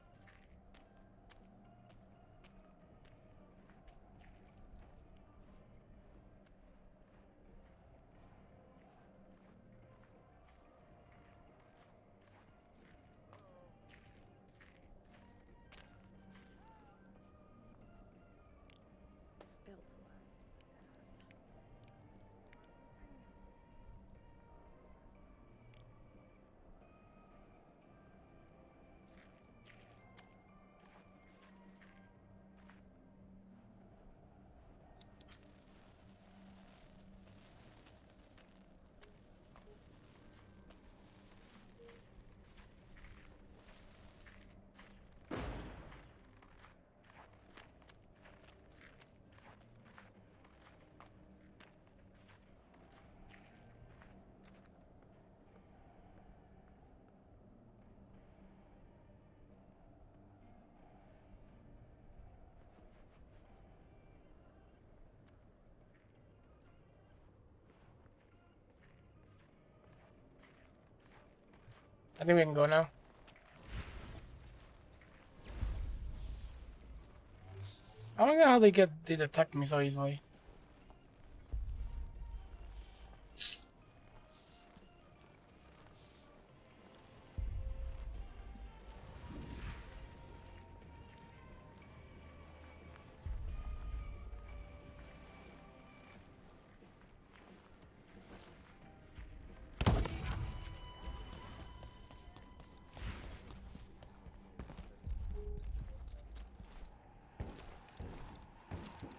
Built to last. I think we can go now. I don't know how they detect me so easily.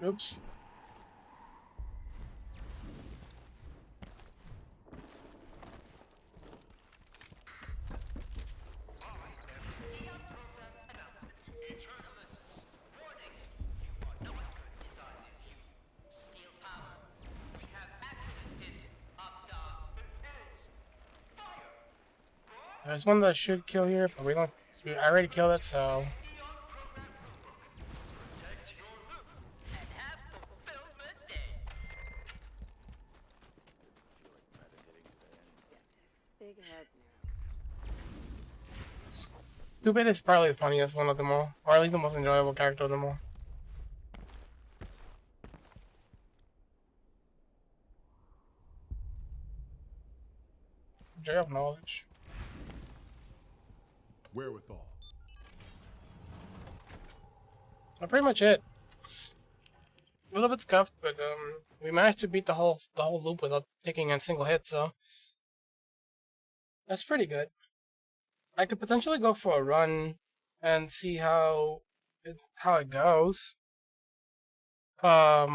Oops. There's one that should kill here, but we don't. I already killed it, so. Big heads, Stupid is probably the funniest one of them all, or at least the most enjoyable character of them all. Joy of knowledge. Wherewithal. That's pretty much it. A little bit scuffed, but we managed to beat the whole loop without taking a single hit, so that's pretty good. I could potentially go for a run and see how it goes. But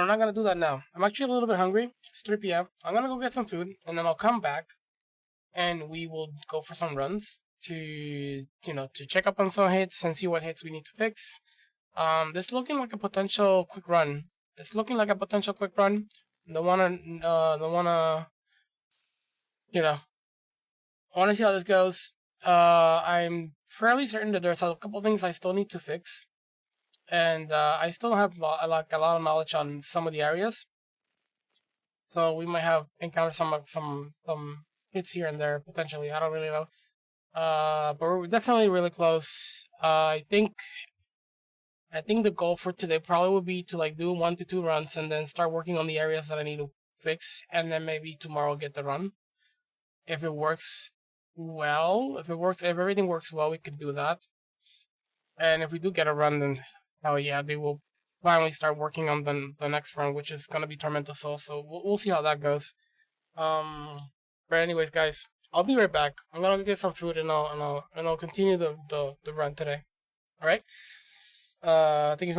I'm not gonna do that now. I'm actually a little bit hungry. It's 3 p.m. I'm gonna go get some food, and then I'll come back, and we will go for some runs to to check up on some hits and see what hits we need to fix. This is looking like a potential quick run. It's looking like a potential quick run. Don't wanna I wanna see how this goes. I'm fairly certain that there's a couple things I still need to fix, and I still have like a lot of knowledge on some of the areas. So we might have encountered some hits here and there potentially. I don't really know. But we're definitely really close. I think the goal for today probably would be to like do 1 to 2 runs and then start working on the areas that I need to fix, and then maybe tomorrow get the run. If it works well, if everything works well, we can do that. And if we do get a run, then hell yeah, they will finally start working on the next run, which is gonna be Tormented Soul. So we'll see how that goes. But anyways, guys, I'll be right back. I'm gonna get some food and I'll continue the run today. All right. Thank you so much.